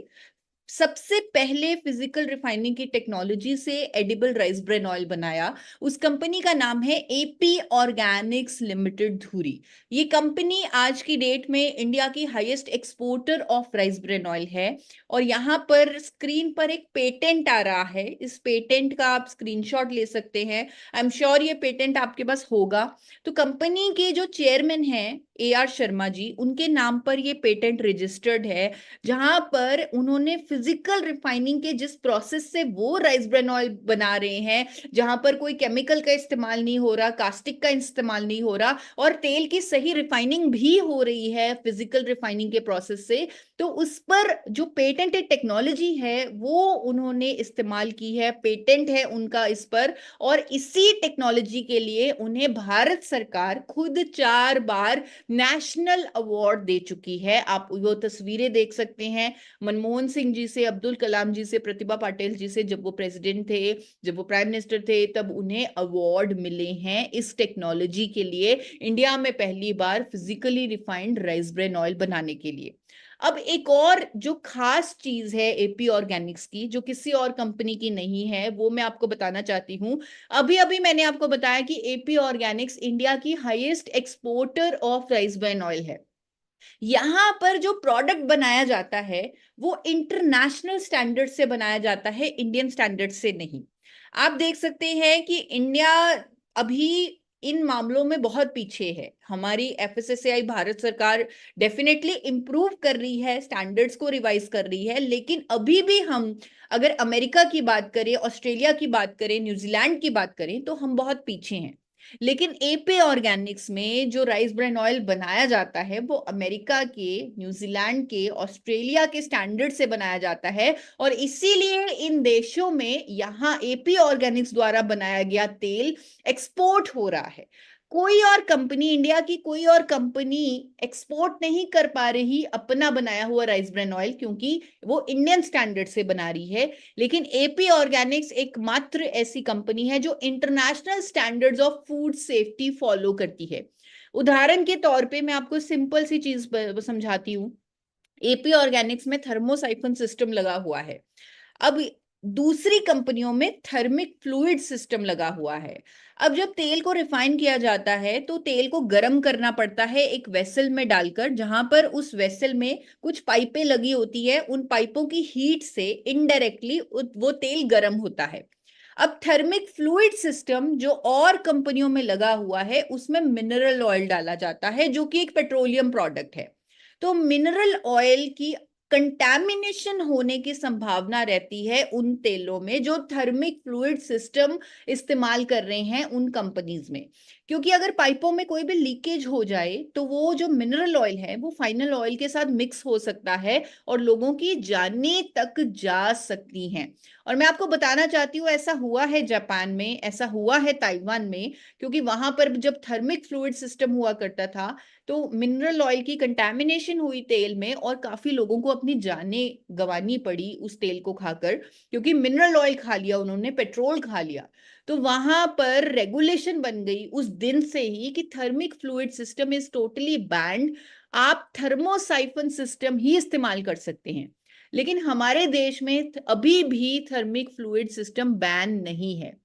सबसे पहले फिजिकल रिफाइनिंग की टेक्नोलॉजी से एडिबल राइस ब्रेन ऑयल बनाया, उस कंपनी का नाम है एपी ऑर्गेनिक्स लिमिटेड धुरी। ये कंपनी आज की डेट में इंडिया की highest exporter of rice bran oil है। और यहाँ पर स्क्रीन पर एक पेटेंट आ रहा है, इस पेटेंट का आप स्क्रीनशॉट ले सकते हैं। आई एम श्योर ये पेटेंट आपके पास होगा। तो कंपनी के जो चेयरमैन हैं AR शर्मा जी, उनके नाम पर ये पेटेंट रजिस्टर्ड है, जहां पर उन्होंने फिजिकल रिफाइनिंग के जिस प्रोसेस से वो राइस ब्रेन ऑयल बना रहे हैं, जहां पर कोई केमिकल का इस्तेमाल नहीं हो रहा, कास्टिक का इस्तेमाल नहीं हो रहा, और तेल की सही रिफाइनिंग भी हो रही है फिजिकल रिफाइनिंग के प्रोसेस से, तो उस पर जो पेटेंटेड टेक्नोलॉजी है वो उन्होंने इस्तेमाल की है, पेटेंट है उनका इस पर। और इसी टेक्नोलॉजी के लिए उन्हें भारत सरकार खुद 4 बार नेशनल अवार्ड दे चुकी है। आप वो तस्वीरें देख सकते हैं, मनमोहन सिंह जी से, अब्दुल कलाम जी से, प्रतिभा पाटिल जी से, जब वो प्रेसिडेंट थे, जब वो प्राइम मिनिस्टर थे, तब उन्हें अवार्ड मिले हैं इस टेक्नोलॉजी के लिए, इंडिया में पहली बार physically refined rice bran oil बनाने के लिए। अब एक और जो खास चीज है एपी ऑर्गेनिक्स की, जो किसी और कंपनी की नहीं है, वो मैं आपको बताना चाहती हूँ। अभी अभी मैंने आपको बताया कि एपी ऑर्गेनिक्स इंडिया की highest exporter of rice bran oil है। यहां पर जो प्रोडक्ट बनाया जाता है वो इंटरनेशनल स्टैंडर्ड से बनाया जाता है, इंडियन स्टैंडर्ड से नहीं। आप देख सकते हैं कि इंडिया अभी इन मामलों में बहुत पीछे है। हमारी FSSAI भारत सरकार डेफिनेटली इंप्रूव कर रही है, स्टैंडर्ड्स को रिवाइज कर रही है, लेकिन अभी भी हम अगर अमेरिका की बात करें, ऑस्ट्रेलिया की बात करें, न्यूजीलैंड की बात करें, तो हम बहुत पीछे हैं। लेकिन एपी ऑर्गेनिक्स में जो राइस ब्रेन ऑयल बनाया जाता है वो अमेरिका के, न्यूजीलैंड के, ऑस्ट्रेलिया के स्टैंडर्ड से बनाया जाता है। और इसीलिए इन देशों में यहाँ एपी ऑर्गेनिक्स द्वारा बनाया गया तेल एक्सपोर्ट हो रहा है। कोई और कंपनी, इंडिया की कोई और कंपनी एक्सपोर्ट नहीं कर पा रही अपना बनाया हुआ राइस ब्रेन ऑयल, क्योंकि वो इंडियन स्टैंडर्ड से बना रही है। लेकिन एपी ऑर्गेनिक्स एकमात्र ऐसी कंपनी है जो international standards of food safety follow करती है। उदाहरण के तौर पे मैं आपको सिंपल सी चीज समझाती हूँ। एपी ऑर्गेनिक्स में थर्मोसाइफन सिस्टम लगा हुआ है। अब दूसरी कंपनियों में थर्मिक फ्लूइड सिस्टम लगा हुआ है। अब जब तेल को रिफाइन किया जाता है तो तेल को गर्म करना पड़ता है एक वेसल में डालकर, जहां पर उस वेसल में कुछ पाइपें लगी होती है, उन पाइपों की हीट से इनडायरेक्टली वो तेल गर्म होता है। अब थर्मिक फ्लूइड सिस्टम जो और कंपनियों में लगा हुआ है, उसमें मिनरल ऑयल डाला जाता है, जो कि एक पेट्रोलियम प्रोडक्ट है। तो मिनरल ऑयल की कंटैमिनेशन होने की संभावना रहती है उन तेलों में जो थर्मिक फ्लूइड सिस्टम इस्तेमाल कर रहे हैं उन कंपनीज में। क्योंकि अगर पाइपों में कोई भी लीकेज हो जाए तो वो जो मिनरल ऑयल है वो फाइनल ऑयल के साथ मिक्स हो सकता है और लोगों की जानें तक जा सकती हैं। और मैं आपको बताना चाहती हूँ, ऐसा हुआ है जापान में, ऐसा हुआ है ताइवान में, क्योंकि वहां पर जब थर्मिक फ्लूइड सिस्टम हुआ करता था तो मिनरल ऑयल की कंटैमिनेशन हुई तेल में और काफी लोगों को अपनी जानें गंवानी पड़ी उस तेल को खाकर, क्योंकि मिनरल ऑयल खा लिया उन्होंने, पेट्रोल खा लिया। तो वहां पर रेगुलेशन बन गई उस दिन से ही कि thermic fluid system is totally band, आप थर्मोसाइफन सिस्टम ही इस्तेमाल कर सकते हैं। लेकिन हमारे देश में अभी भी थर्मिक फ्लूइड सिस्टम बैन नहीं है।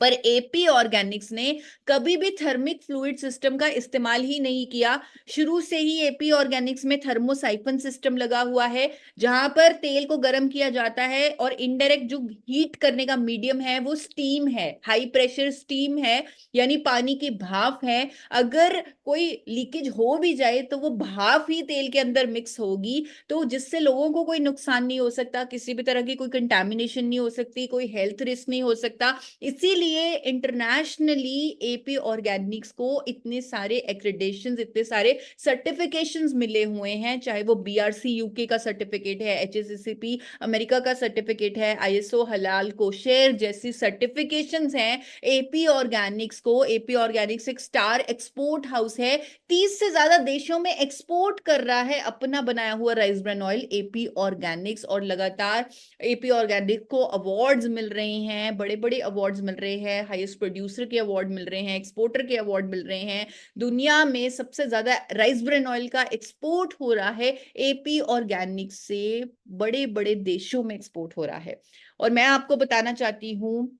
पर एपी ऑर्गेनिक्स ने कभी भी थर्मिक फ्लूइड सिस्टम का इस्तेमाल ही नहीं किया। शुरू से ही एपी ऑर्गेनिक्स में थर्मोसाइफन सिस्टम लगा हुआ है, जहां पर तेल को गर्म किया जाता है और इनडायरेक्ट जो हीट करने का मीडियम है वो स्टीम है, हाई प्रेशर स्टीम है, यानी पानी की भाप है। अगर कोई लीकेज हो भी जाए तो वो भाप ही तेल के अंदर मिक्स होगी, तो जिससे लोगों को कोई नुकसान नहीं हो सकता, किसी भी तरह की कोई कंटैमिनेशन नहीं हो सकती, कोई हेल्थ रिस्क नहीं हो सकता। इसीलिए इंटरनेशनली एपी ऑर्गेनिक्स को इतने सारे एक्रेडिटेशंस, इतने सारे सर्टिफिकेशंस मिले हुए हैं, चाहे वो बीआरसी यूके का सर्टिफिकेट है, एचएसएससीपी अमेरिका का सर्टिफिकेट है, आईएसओ हलाल कोशेर जैसी सर्टिफिकेशंस हैं। एपी ऑर्गेनिक्स को, एपी ऑर्गेनिक्स एक स्टार एक्सपोर्ट हाउस है, 30 से ज्यादा देशों में एक्सपोर्ट कर रहा है अपना बनाया हुआ rice bran oil AP Organics. और लगातार एपी ऑर्गेनिक को अवार्ड्स मिल रहे हैं, बड़े बड़े अवार्ड्स मिल रहे हैं, हाईएस्ट प्रोड्यूसर के अवार्ड मिल रहे हैं, एक्सपोर्टर के अवार्ड मिल रहे हैं। दुनिया में सबसे ज्यादा राइस ब्रेन ऑयल का एक्सपोर्ट हो रहा है एपी ऑर्गेनिक से, बड़े बड़े देशों में एक्सपोर्ट हो रहा है। और मैं आपको बताना चाहती हूँ,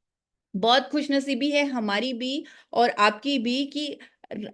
बहुत खुशनसीबी है हमारी भी और आपकी भी कि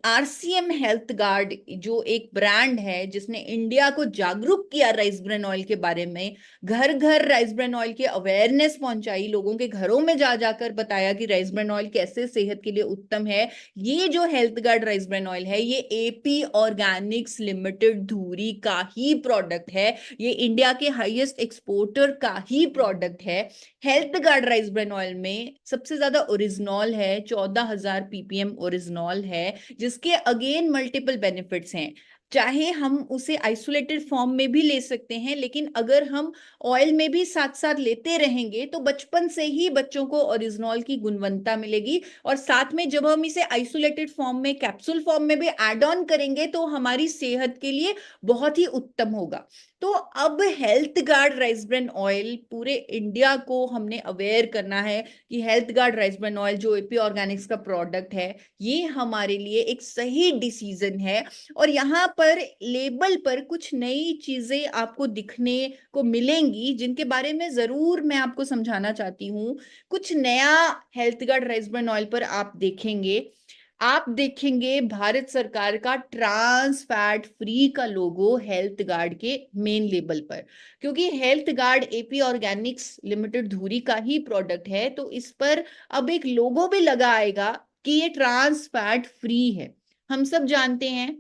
आरसीएम हेल्थ गार्ड जो एक ब्रांड है जिसने इंडिया को जागरूक किया राइस ब्रेन ऑयल के बारे में, घर घर राइस ब्रेन ऑयल की अवेयरनेस पहुंचाई, लोगों के घरों में जा जाकर बताया कि राइस ब्रेन ऑयल कैसे सेहत के लिए उत्तम है। ये जो health guard rice bran oil है, ये एपी ऑर्गेनिक्स लिमिटेड धुरी का ही प्रोडक्ट है, ये इंडिया के हाईएस्ट एक्सपोर्टर का ही प्रोडक्ट है। Health guard rice bran oil में सबसे ज्यादा ओरिजिनॉल है, 14,000 पीपीएम ओरिजिनॉल है, जिसके अगेन मल्टीपल बेनिफिट्स हैं। चाहे हम उसे आइसोलेटेड फॉर्म में भी ले सकते हैं, लेकिन अगर हम ऑयल में भी साथ साथ लेते रहेंगे तो बचपन से ही बच्चों को ओरिजिनॉल की गुणवत्ता मिलेगी, और साथ में जब हम इसे आइसोलेटेड फॉर्म में, कैप्सूल फॉर्म में भी एड ऑन करेंगे तो हमारी सेहत के लिए बहुत ही उत्तम होगा। तो अब health guard rice bran oil पूरे इंडिया को हमने अवेयर करना है कि health guard rice bran oil जो एपी ऑर्गेनिक्स का प्रोडक्ट है, ये हमारे लिए एक सही डिसीजन है। और यहाँ पर लेबल पर कुछ नई चीजें आपको दिखने को मिलेंगी जिनके बारे में जरूर मैं आपको समझाना चाहती हूँ। कुछ नया health guard rice bran oil पर आप देखेंगे, आप देखेंगे भारत सरकार का ट्रांस फैट फ्री का लोगो हेल्थ गार्ड के मेन लेबल पर, क्योंकि health guard AP Organics limited धुरी का ही प्रोडक्ट है, तो इस पर अब एक लोगो भी लगा आएगा कि ये ट्रांस फैट फ्री है। हम सब जानते हैं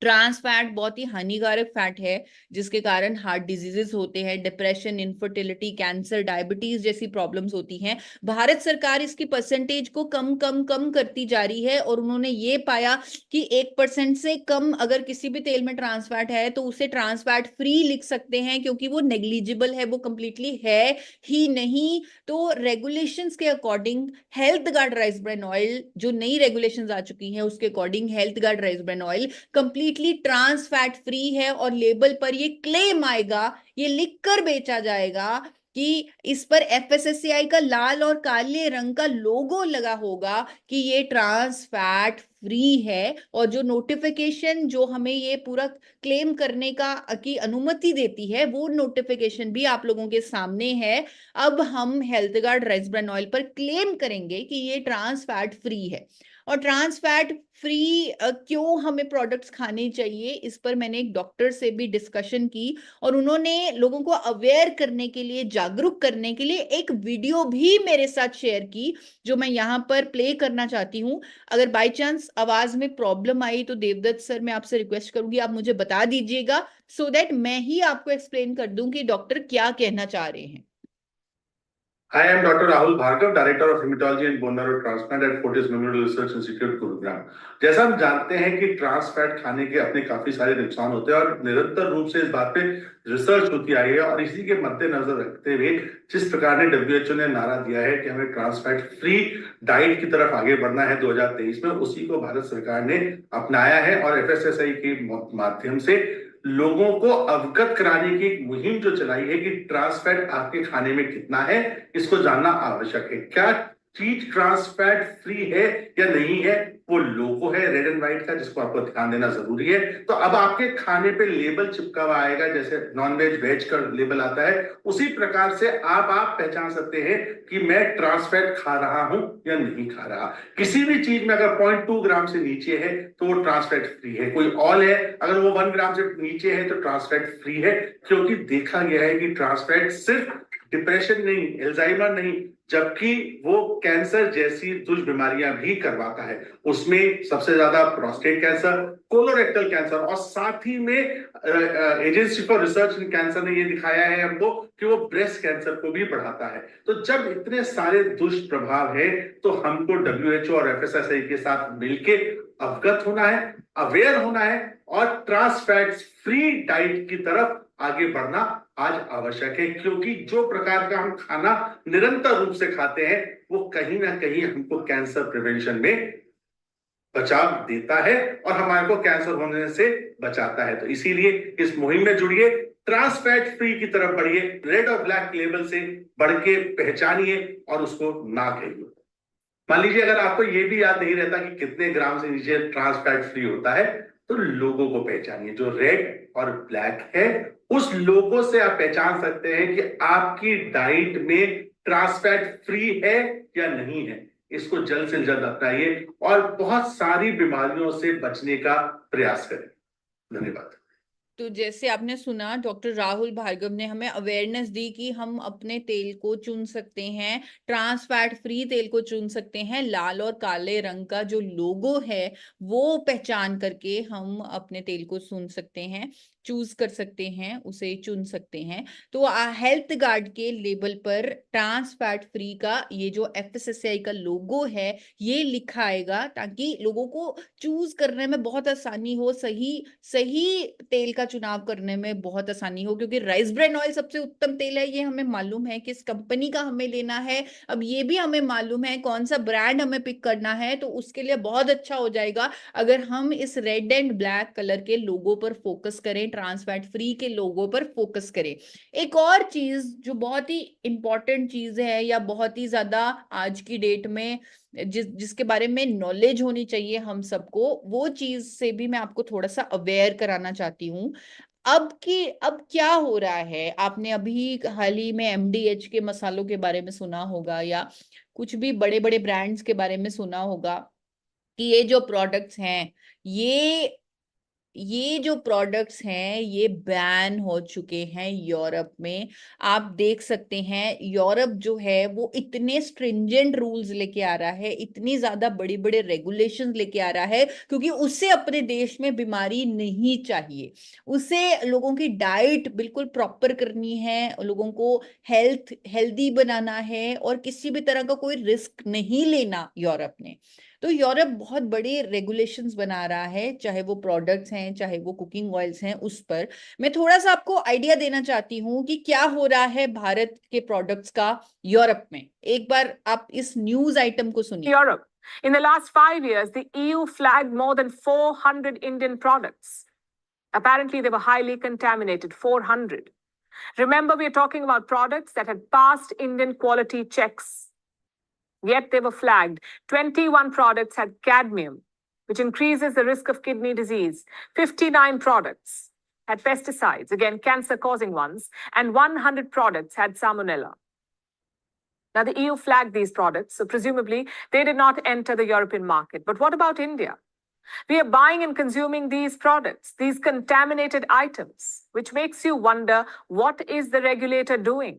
ट्रांस फैट बहुत ही हानिकारक फैट है, जिसके कारण हार्ट डिजीजेस होते हैं, डिप्रेशन, इनफर्टिलिटी, कैंसर, डायबिटीज जैसी प्रॉब्लम्स होती हैं। भारत सरकार इसकी परसेंटेज को कम कम कम करती जा रही है, और उन्होंने ये पाया कि 1% से कम अगर किसी भी तेल में ट्रांस फैट है तो उसे ट्रांस फैट फ्री लिख सकते हैं, क्योंकि वो नेग्लिजिबल है, वो कंप्लीटली है ही नहीं। तो रेगुलेशंस के according health guard rice bran oil, जो नई रेगुलेशंस आ चुकी हैं उसके according health guard rice bran oil completely trans fat free है, और लेबल पर ये क्लेम आएगा, ये लिखकर बेचा जाएगा कि इस पर एफएसएससीआई का लाल और काले रंग का लोगो लगा होगा कि ये ट्रांस फैट फ्री है। और जो नोटिफिकेशन जो हमें ये पूरा क्लेम करने का की अनुमति देती है, वो नोटिफिकेशन भी आप लोगों के सामने है। अब हम health guard rice bran oil पर क्लेम करेंगे कि ये ट्रांस फैट फ्री है। और ट्रांस फैट फ्री क्यों हमें प्रोडक्ट्स खाने चाहिए, इस पर मैंने एक डॉक्टर से भी डिस्कशन की, और उन्होंने लोगों को अवेयर करने के लिए, जागरूक करने के लिए एक वीडियो भी मेरे साथ शेयर की, जो मैं यहाँ पर प्ले करना चाहती हूँ। अगर बाय चांस आवाज में प्रॉब्लम आई तो देवदत्त सर, मैं आपसे रिक्वेस्ट करूंगी आप मुझे बता दीजिएगा, सो दैट मैं ही आपको एक्सप्लेन कर दूं कि डॉक्टर क्या कहना चाह रहे हैं। Hi, I am Dr. Rahul Bhargav, Director of Hematology and Bone Marrow Transplant at Fortis Memorial Research Institute, Gurugram. जैसा हम जानते हैं कि ट्रांस फैट खाने के अपने काफी सारे नुकसान होते हैं और निरंतर रूप से इस बात पे रिसर्च होती आई है, और इसी के मद्देनजर रखते हुए जिस प्रकार ने डब्ल्यूएचओ ने नारा दिया है कि हमें ट्रांस फैट फ्री डाइट की तरफ आगे बढ़ना है 2023 में, उसी को भारत सरकार ने अपनाया है और एफएसएसआई के माध्यम से लोगों को अवगत कराने की एक मुहिम जो चलाई है कि ट्रांस फैट आपके खाने में कितना है, इसको जानना आवश्यक है। क्या चीज ट्रांस फैट फ्री है या नहीं है, वो लोगो है रेड एंड व्हाइट का, जिसको आपको ध्यान देना जरूरी है। तो अब आपके खाने पे लेबल चिपका हुआ आएगा, जैसे नॉन वेज वेज का लेबल आता है, उसी प्रकार से आप पहचान सकते हैं कि मैं ट्रांस फैट खा रहा हूं या नहीं खा रहा। किसी भी चीज में अगर 0.2 ग्राम से नीचे है तो वो ट्रांस फैट फ्री है, कोई ऑल है अगर वो 1 ग्राम से नीचे है तो ट्रांस फैट फ्री है, क्योंकि देखा गया है कि ट्रांस फैट सिर्फ डिप्रेशन नहीं, एल्जाइमर नहीं, जबकि वो कैंसर जैसी दुष्बीमारियां भी करवाता है। उसमें सबसे ज्यादा प्रोस्टेट कैंसर, कोलोरेक्टल कैंसर, और साथ ही में agency for research in cancer ने ये दिखाया है हमको कि वो ब्रेस्ट कैंसर को भी बढ़ाता है। तो जब इतने सारे दुष्प्रभाव है तो हमको डब्ल्यूएचओ और एफएसएसआई के साथ मिलके अवगत होना है, अवेयर होना है, और ट्रांस फैट्स फ्री डाइट की तरफ आगे बढ़ना आज आवश्यक है, क्योंकि जो प्रकार का हम खाना निरंतर रूप से खाते हैं वो कहीं ना कहीं हमको कैंसर प्रिवेंशन में बचाव देता है और हमारे को कैंसर होने से बचाता है। तो इसीलिए इस मुहिम में जुड़िए, ट्रांस फैट फ्री की तरफ बढ़िए, रेड और ब्लैक लेबल से बढ़ के पहचानिए और उसको ना कहिए। मान लीजिए अगर आपको ये भी याद नहीं रहता कि कितने ग्राम से नीचे ट्रांस फैट फ्री होता है, तो लोगों को पहचानिए जो रेड और ब्लैक है। उस लोगों से आप पहचान सकते हैं कि आपकी डाइट में ट्रांस फैट फ्री है या नहीं है। इसको जल्द से जल्द अपनाइए और बहुत सारी बीमारियों से बचने का प्रयास करें। धन्यवाद। तो जैसे आपने सुना, डॉक्टर राहुल भार्गव ने हमें अवेयरनेस दी कि हम अपने तेल को चुन सकते हैं, ट्रांस फैट फ्री तेल को चुन सकते हैं। लाल और काले रंग का जो लोगो है वो पहचान करके हम अपने तेल को चुन सकते हैं, चूज कर सकते हैं, उसे चुन सकते हैं। तो हेल्थ गार्ड के लेबल पर ट्रांस फैट फ्री का ये जो FSSAI का लोगो है ये लिखा आएगा, ताकि लोगों को चूज करने में बहुत आसानी हो, सही सही तेल का चुनाव करने में बहुत आसानी हो। क्योंकि राइस ब्रान ऑयल सबसे उत्तम तेल है, ये हमें मालूम है, किस कंपनी का हमें लेना है। अब ये भी हमें मालूम है कौन सा ब्रांड हमें पिक करना है। तो उसके लिए बहुत अच्छा हो जाएगा अगर हम इस रेड एंड ब्लैक कलर के लोगो पर फोकस करें, ट्रांस फैट फ्री के लोगो पर फोकस करें। एक और चीज जो बहुत ही इंपॉर्टेंट चीज है, या बहुत ही ज्यादा आज की डेट में जिसके बारे में नॉलेज होनी चाहिए हम सबको, वो चीज से भी मैं आपको थोड़ा सा अवेयर कराना चाहती हूँ। अब क्या हो रहा है, आपने अभी हाल ही में MDH के मसालों के बारे में सुना होगा, या कुछ भी बड़े बड़े ब्रांड्स के बारे में सुना होगा कि ये जो प्रोडक्ट्स हैं, ये जो प्रोडक्ट्स हैं ये बैन हो चुके हैं यूरोप में। आप देख सकते हैं यूरोप जो है वो इतने स्ट्रिंजेंट रूल्स लेके आ रहा है, इतनी ज्यादा बड़ी बड़े रेगुलेशंस लेके आ रहा है, क्योंकि उससे अपने देश में बीमारी नहीं चाहिए। उसे लोगों की डाइट बिल्कुल प्रॉपर करनी है, लोगों को हेल्दी बनाना है, और किसी भी तरह का कोई रिस्क नहीं लेना यूरोप ने। तो यूरोप बहुत बड़ी रेगुलेशंस बना रहा है, चाहे वो प्रोडक्ट्स हैं, चाहे वो कुकिंग ऑयल्स हैं। उस पर मैं थोड़ा सा आपको आइडिया देना चाहती हूँ कि क्या हो रहा है भारत के प्रोडक्ट्स का यूरोप में। एक बार आप इस न्यूज आइटम को सुनिए। Europe. In the last 5 years, the EU flagged more than 400 Indian products. Apparently, they were highly contaminated, 400. Remember, we are talking about products that had passed Indian quality checks. Yet they were flagged. 21 products had cadmium, which increases the risk of kidney disease. 59 products had pesticides, again, cancer-causing ones, and 100 products had salmonella. Now, the EU flagged these products, so presumably they did not enter the European market. But what about India? We are buying and consuming these products, these contaminated items, which makes you wonder, what is the regulator doing?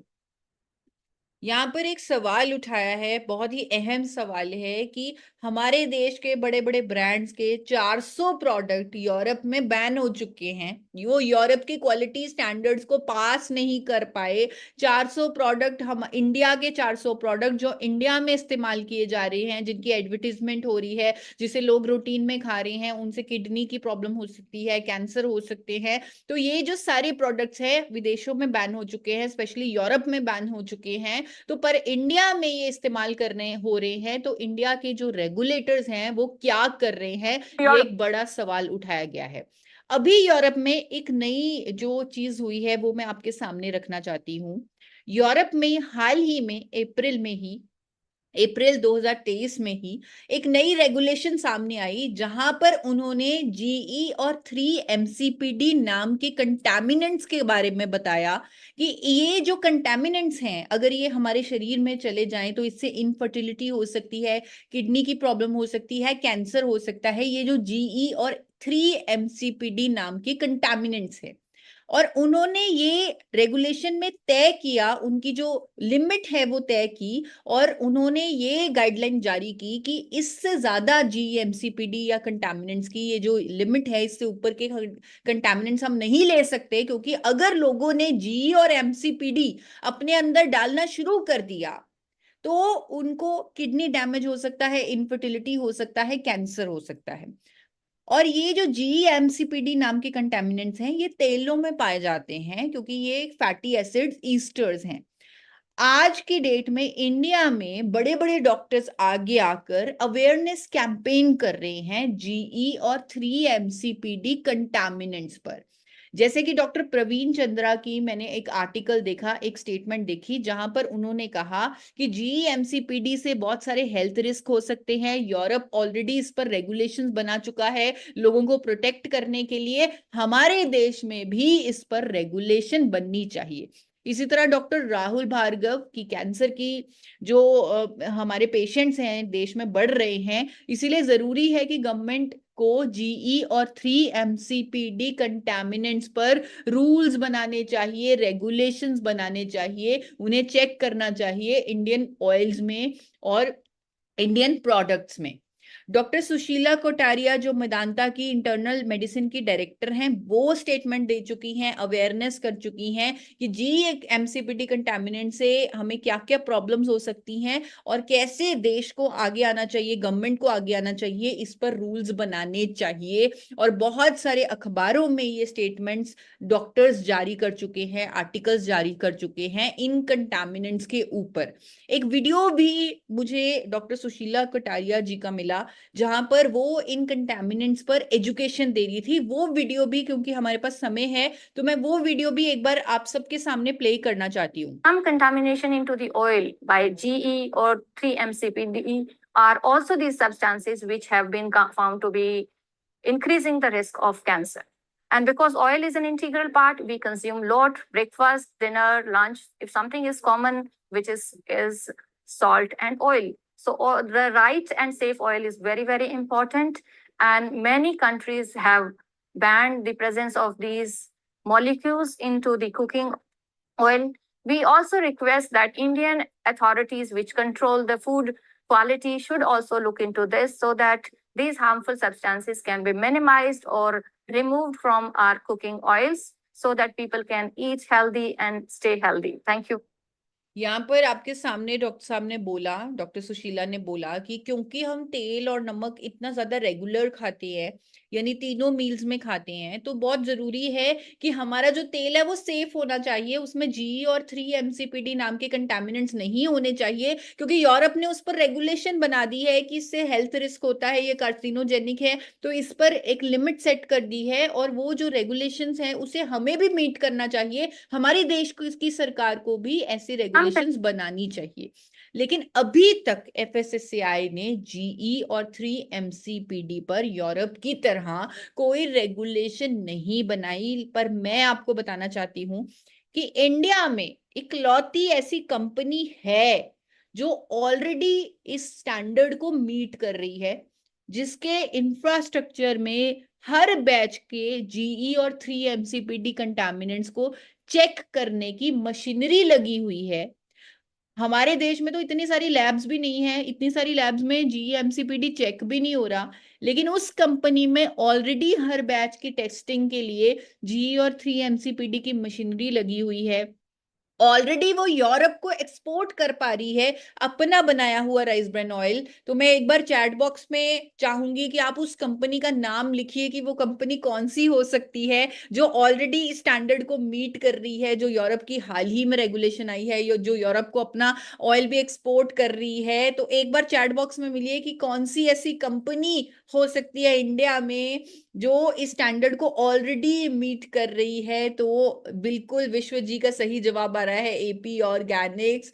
यहाँ पर एक सवाल उठाया है, बहुत ही अहम सवाल है कि हमारे देश के बड़े बड़े ब्रांड्स के 400 प्रोडक्ट यूरोप में बैन हो चुके हैं। वो यूरोप की क्वालिटी स्टैंडर्ड्स को पास नहीं कर पाए। 400 प्रोडक्ट, हम इंडिया के 400 प्रोडक्ट जो इंडिया में इस्तेमाल किए जा रहे हैं, जिनकी एडवर्टीजमेंट हो रही है, जिसे लोग रूटीन में खा रहे हैं, उनसे किडनी की प्रॉब्लम हो सकती है, कैंसर हो सकते हैं। तो ये जो सारे प्रोडक्ट्स हैं विदेशों में बैन हो चुके हैं, स्पेशली यूरोप में बैन हो चुके हैं। तो पर इंडिया में ये इस्तेमाल करने हो रहे हैं, तो इंडिया के जो रेगुलेटर्स हैं वो क्या कर रहे हैं, ये एक बड़ा सवाल उठाया गया है। अभी यूरोप में एक नई जो चीज हुई है वो मैं आपके सामने रखना चाहती हूँ। यूरोप में हाल ही में अप्रैल 2023 में ही एक नई रेगुलेशन सामने आई, जहां पर उन्होंने GE और 3-MCPD नाम के कंटामिनेंट्स के बारे में बताया कि ये जो कंटामिनेंट्स हैं, अगर ये हमारे शरीर में चले जाएं तो इससे इनफर्टिलिटी हो सकती है, किडनी की प्रॉब्लम हो सकती है, कैंसर हो सकता है। ये जो GE और 3-MCPD नाम के कंटामिनेंट्स है, और उन्होंने ये रेगुलेशन में तय किया, उनकी जो लिमिट है वो तय की, और उन्होंने ये गाइडलाइन जारी की कि इससे ज्यादा GMCPD या कंटामिनेंट्स की ये जो लिमिट है, इससे ऊपर के कंटामिनेंट्स हम नहीं ले सकते। क्योंकि अगर लोगों ने GE और MCPD अपने अंदर डालना शुरू कर दिया तो उनको किडनी डैमेज हो सकता है, इनफर्टिलिटी हो सकता है, कैंसर हो सकता है। और ये जो GMCPD नाम के कंटेमिनेंट्स हैं ये तेलों में पाए जाते हैं, क्योंकि ये फैटी एसिड्स ईस्टर्स हैं। आज की डेट में इंडिया में बड़े बड़े डॉक्टर्स आगे आकर अवेयरनेस कैंपेन कर रहे हैं GE और 3-MCPD कंटामिनेंट्स पर। जैसे कि डॉक्टर प्रवीण चंद्रा की मैंने एक आर्टिकल देखा, एक स्टेटमेंट देखी, जहां पर उन्होंने कहा कि GEMCPD से बहुत सारे हेल्थ रिस्क हो सकते हैं। यूरोप ऑलरेडी इस पर रेगुलेशंस बना चुका है लोगों को प्रोटेक्ट करने के लिए, हमारे देश में भी इस पर रेगुलेशन बननी चाहिए। इसी तरह डॉक्टर राहुल भार्गव की कैंसर की जो हमारे पेशेंट्स हैं देश में बढ़ रहे हैं, इसीलिए जरूरी है कि गवर्नमेंट को GE और 3-MCPD कंटामिनेंट्स पर रूल्स बनाने चाहिए, रेगुलेशंस बनाने चाहिए, उन्हें चेक करना चाहिए इंडियन ऑयल्स में और इंडियन प्रोडक्ट्स में। डॉक्टर सुशीला कोटारिया जो मेदांता की इंटरनल मेडिसिन की डायरेक्टर हैं, वो स्टेटमेंट दे चुकी हैं, अवेयरनेस कर चुकी हैं कि GEMCPD कंटामिनेंट से हमें क्या क्या प्रॉब्लम्स हो सकती हैं और कैसे देश को आगे आना चाहिए, गवर्नमेंट को आगे आना चाहिए, इस पर रूल्स बनाने चाहिए। और बहुत सारे अखबारों में ये स्टेटमेंट्स डॉक्टर्स जारी कर चुके हैं, आर्टिकल्स जारी कर चुके हैं इन कंटामिनेंट्स के ऊपर। एक वीडियो भी मुझे डॉक्टर सुशीला कोटारिया जी का मिला जहां पर वो इन कंटामिनेंट्स पर एजुकेशन दे रही थी। वो वीडियो भी, क्योंकि हमारे पास समय है, तो मैं वो वीडियो भी एक बार आप सबके सामने प्ले करना चाहती हूँ। Some contamination into the oil by GE or 3-MCPD are also these substances which have been found to be increasing the risk of cancer. And because oil is an integral part, we consume lot, breakfast, dinner, lunch. If something is common, which is salt and oil. So the right and safe oil is very, very important. And many countries have banned the presence of these molecules into the cooking oil. We also request that Indian authorities which control the food quality should also look into this so that these harmful substances can be minimized or removed from our cooking oils so that people can eat healthy and stay healthy. Thank you. यहाँ पर आपके सामने doctor साहब ने बोला, doctor Sushila ने बोला कि क्योंकि हम तेल और नमक इतना ज्यादा रेगुलर खाते हैं, यानी तीनों मील्स में खाते हैं, तो बहुत जरूरी है कि हमारा जो तेल है वो सेफ होना चाहिए, उसमें GE और 3-MCPD नाम के कंटामिनेंट्स नहीं होने चाहिए, क्योंकि यूरोप ने उस पर रेगुलेशन बना दी है कि इससे हेल्थ रिस्क होता है, ये कार्सिनोजेनिक है, तो इस पर एक लिमिट सेट कर दी है और वो जो रेगुलेशंस हैं उसे हमें भी मीट करना चाहिए। हमारे देश की सरकार को भी ऐसे रेगुलेशंस बनानी चाहिए। लेकिन अभी तक FSSAI ने GE और 3-MCPD पर यूरोप की तरह कोई रेगुलेशन नहीं बनाई। पर मैं आपको बताना चाहती हूं कि इंडिया में इकलौती ऐसी कंपनी है जो ऑलरेडी इस स्टैंडर्ड को मीट कर रही है, जिसके इंफ्रास्ट्रक्चर में हर बैच के GE और 3-MCPD कंटामिनेंट्स को चेक करने की मशीनरी लगी हुई है। हमारे देश में तो इतनी सारी लैब्स भी नहीं है, इतनी सारी लैब्स में GEMCPD चेक भी नहीं हो रहा, लेकिन उस कंपनी में ऑलरेडी हर बैच की टेस्टिंग के लिए GE और 3-MCPD की मशीनरी लगी हुई है। ऑलरेडी वो यूरोप को एक्सपोर्ट कर पा रही है अपना बनाया हुआ राइस ब्रान ऑयल। तो मैं एक बार चैट बॉक्स में चाहूंगी कि आप उस कंपनी का नाम लिखिए कि वो कंपनी कौन सी हो सकती है जो ऑलरेडी स्टैंडर्ड को मीट कर रही है, जो यूरोप की हाल ही में रेगुलेशन आई है, जो यूरोप को अपना ऑयल भी एक्सपोर्ट कर रही है। तो एक बार चैट बॉक्स में मिलिए कि कौन सी ऐसी कंपनी हो सकती है इंडिया में जो इस स्टैंडर्ड को ऑलरेडी मीट कर रही है। तो बिल्कुल विश्व जी का सही जवाब आ रहा है AP organics,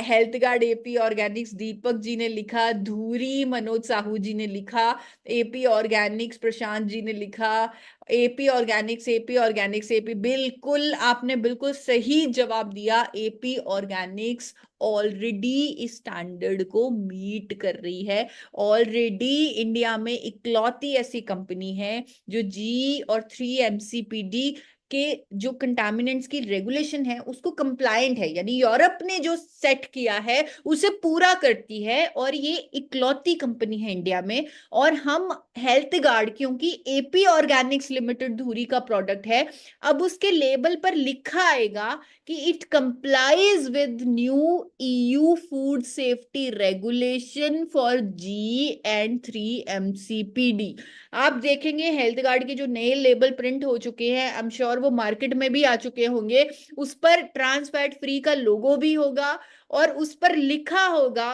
health guard AP organics, Deepak ji ने लिखा, धूरी मनोज साहू जी ने लिखा, AP ऑर्गेनिक्स प्रशांत जी ने लिखा, AP Organics AP Organics AP। बिल्कुल आपने बिल्कुल सही जवाब दिया। AP ऑर्गेनिक्स ऑलरेडी इस स्टैंडर्ड को मीट कर रही है। ऑलरेडी इंडिया में इकलौती ऐसी कंपनी है जो GE और 3-MCPD के जो कंटामिनेंट्स की रेगुलेशन है उसको कंप्लायंट है, यानी यूरोप ने जो सेट किया है उसे पूरा करती है, और ये इकलौती कंपनी है इंडिया में। और हम हेल्थ गार्ड, क्योंकि AP ऑर्गेनिक्स लिमिटेड धुरी का प्रोडक्ट है, अब उसके लेबल पर लिखा आएगा कि it complies with new EU food safety regulation for GE and 3-MCPD। आप देखेंगे हेल्थ गार्ड के जो नए लेबल प्रिंट हो चुके हैं, आई एम श्योर वो मार्केट में भी आ चुके होंगे, उस पर ट्रांस फैट फ्री का लोगो भी होगा और उस पर लिखा होगा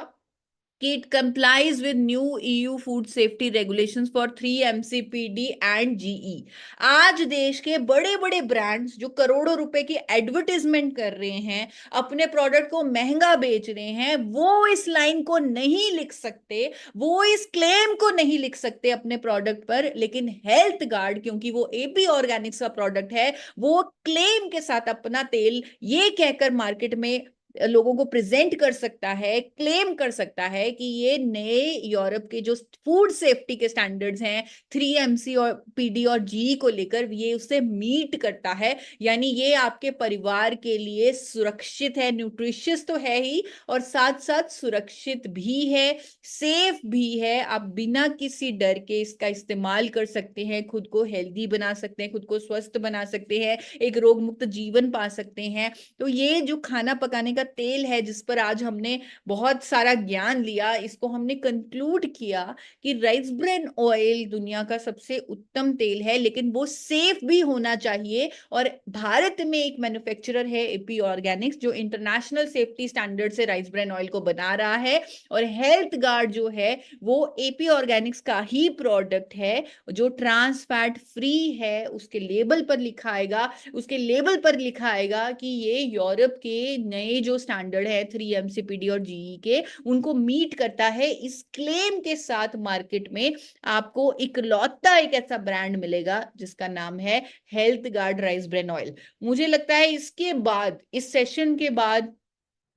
कि it complies with new EU food safety regulations for 3-MCPD and GE। आज देश के बड़े बड़े ब्रांड्स जो करोड़ों रुपए की एडवर्टाइजमेंट कर रहे हैं, अपने प्रोडक्ट को महंगा बेच रहे हैं, वो इस लाइन को नहीं लिख सकते, वो इस क्लेम को नहीं लिख सकते अपने प्रोडक्ट पर, लेकिन हेल्थ गार्ड, क्योंकि वो एपी ऑर्गेनिक्स का प्रोडक्ट है, वो क्लेम के साथ अपना तेल ये कहकर मार्केट में लोगों को प्रेजेंट कर सकता है, क्लेम कर सकता है कि ये नए यूरोप के जो फूड सेफ्टी के स्टैंडर्ड्स हैं 3MC और PD और GE को लेकर, ये उसे मीट करता है। यानी ये आपके परिवार के लिए सुरक्षित है, न्यूट्रिशियस तो है ही, और साथ साथ सुरक्षित भी है, सेफ भी है। आप बिना किसी डर के इसका इस्तेमाल कर सकते हैं, खुद को हेल्दी बना सकते हैं, खुद को स्वस्थ बना सकते हैं, एक रोग मुक्त जीवन पा सकते हैं। तो ये जो खाना पकाने का तेल है, जिस पर आज हमने बहुत सारा ज्ञान लिया, इसको हमने कंक्लूड किया कि राइस ब्रेन ऑयल दुनिया का सबसे उत्तम तेल है, लेकिन वो सेफ भी होना चाहिए। और भारत में एक मैन्युफैक्चरर है एपी ऑर्गेनिक्स, जो इंटरनेशनल सेफ्टी स्टैंडर्ड से राइस ब्रेन ऑयल को बना रहा है, और हेल्थ गार्ड जो है वो एपी ऑर्गेनिक्स का ही प्रोडक्ट है, जो ट्रांस फैट फ्री है। उसके लेबल पर लिखा आएगा, उसके लेबल पर लिखा आएगा कि ये यूरोप के नए जो स्टैंडर्ड है 3-MCPD और GE के, उनको मीट करता है। इस क्लेम के साथ मार्केट में आपको इकलौता एक ऐसा ब्रांड मिलेगा जिसका नाम है health guard rice bran oil. मुझे लगता है इसके बाद, इस सेशन के बाद,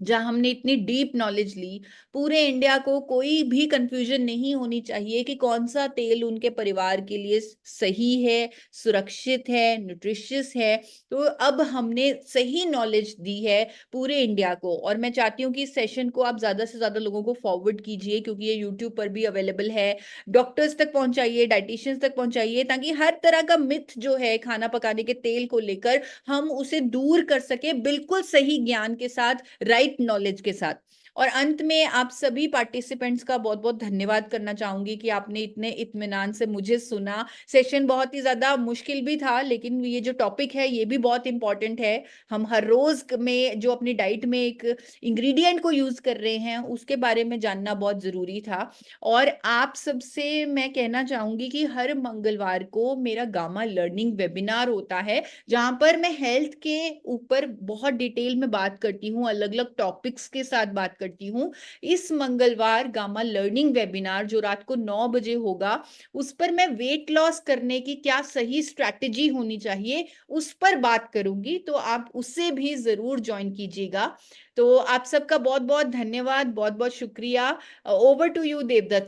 जहां हमने इतनी डीप नॉलेज ली, पूरे इंडिया को कोई भी कंफ्यूजन नहीं होनी चाहिए कि कौन सा तेल उनके परिवार के लिए सही है, सुरक्षित है, न्यूट्रिशियस है। तो अब हमने सही नॉलेज दी है पूरे इंडिया को, और मैं चाहती हूँ कि इस सेशन को आप ज्यादा से ज्यादा लोगों को फॉरवर्ड कीजिए, क्योंकि ये यूट्यूब पर भी अवेलेबल है। डॉक्टर्स तक पहुंचाइए, डाइटिशियंस तक पहुंचाइए, ताकि हर तरह का मिथ जो है खाना पकाने के तेल को लेकर, हम उसे दूर कर सके, बिल्कुल सही ज्ञान के साथ, राइट नॉलेज के साथ। और अंत में आप सभी पार्टिसिपेंट्स का बहुत बहुत धन्यवाद करना चाहूंगी कि आपने इतने इत्मीनान से मुझे सुना। सेशन बहुत ही ज्यादा मुश्किल भी था, लेकिन ये जो टॉपिक है ये भी बहुत इंपॉर्टेंट है। हम हर रोज में जो अपनी डाइट में एक इंग्रेडिएंट को यूज कर रहे हैं, उसके बारे में जानना बहुत जरूरी था। और आप सबसे मैं कहना चाहूंगी कि हर मंगलवार को मेरा गामा लर्निंग वेबिनार होता है, जहां पर मैं हेल्थ के ऊपर बहुत डिटेल में बात करती हूँ, अलग अलग टॉपिक्स के साथ बात करती हूँ। इस मंगलवार गामा लर्निंग वेबिनार जो रात को 9 बजे होगा, उस पर मैं वेट लॉस करने की क्या सही स्ट्रैटेजी होनी चाहिए उस पर बात करूंगी, तो आप उसे भी जरूर ज्वाइन कीजिएगा। तो आप सबका बहुत बहुत धन्यवाद, बहुत बहुत शुक्रिया। Over to you Devdutt.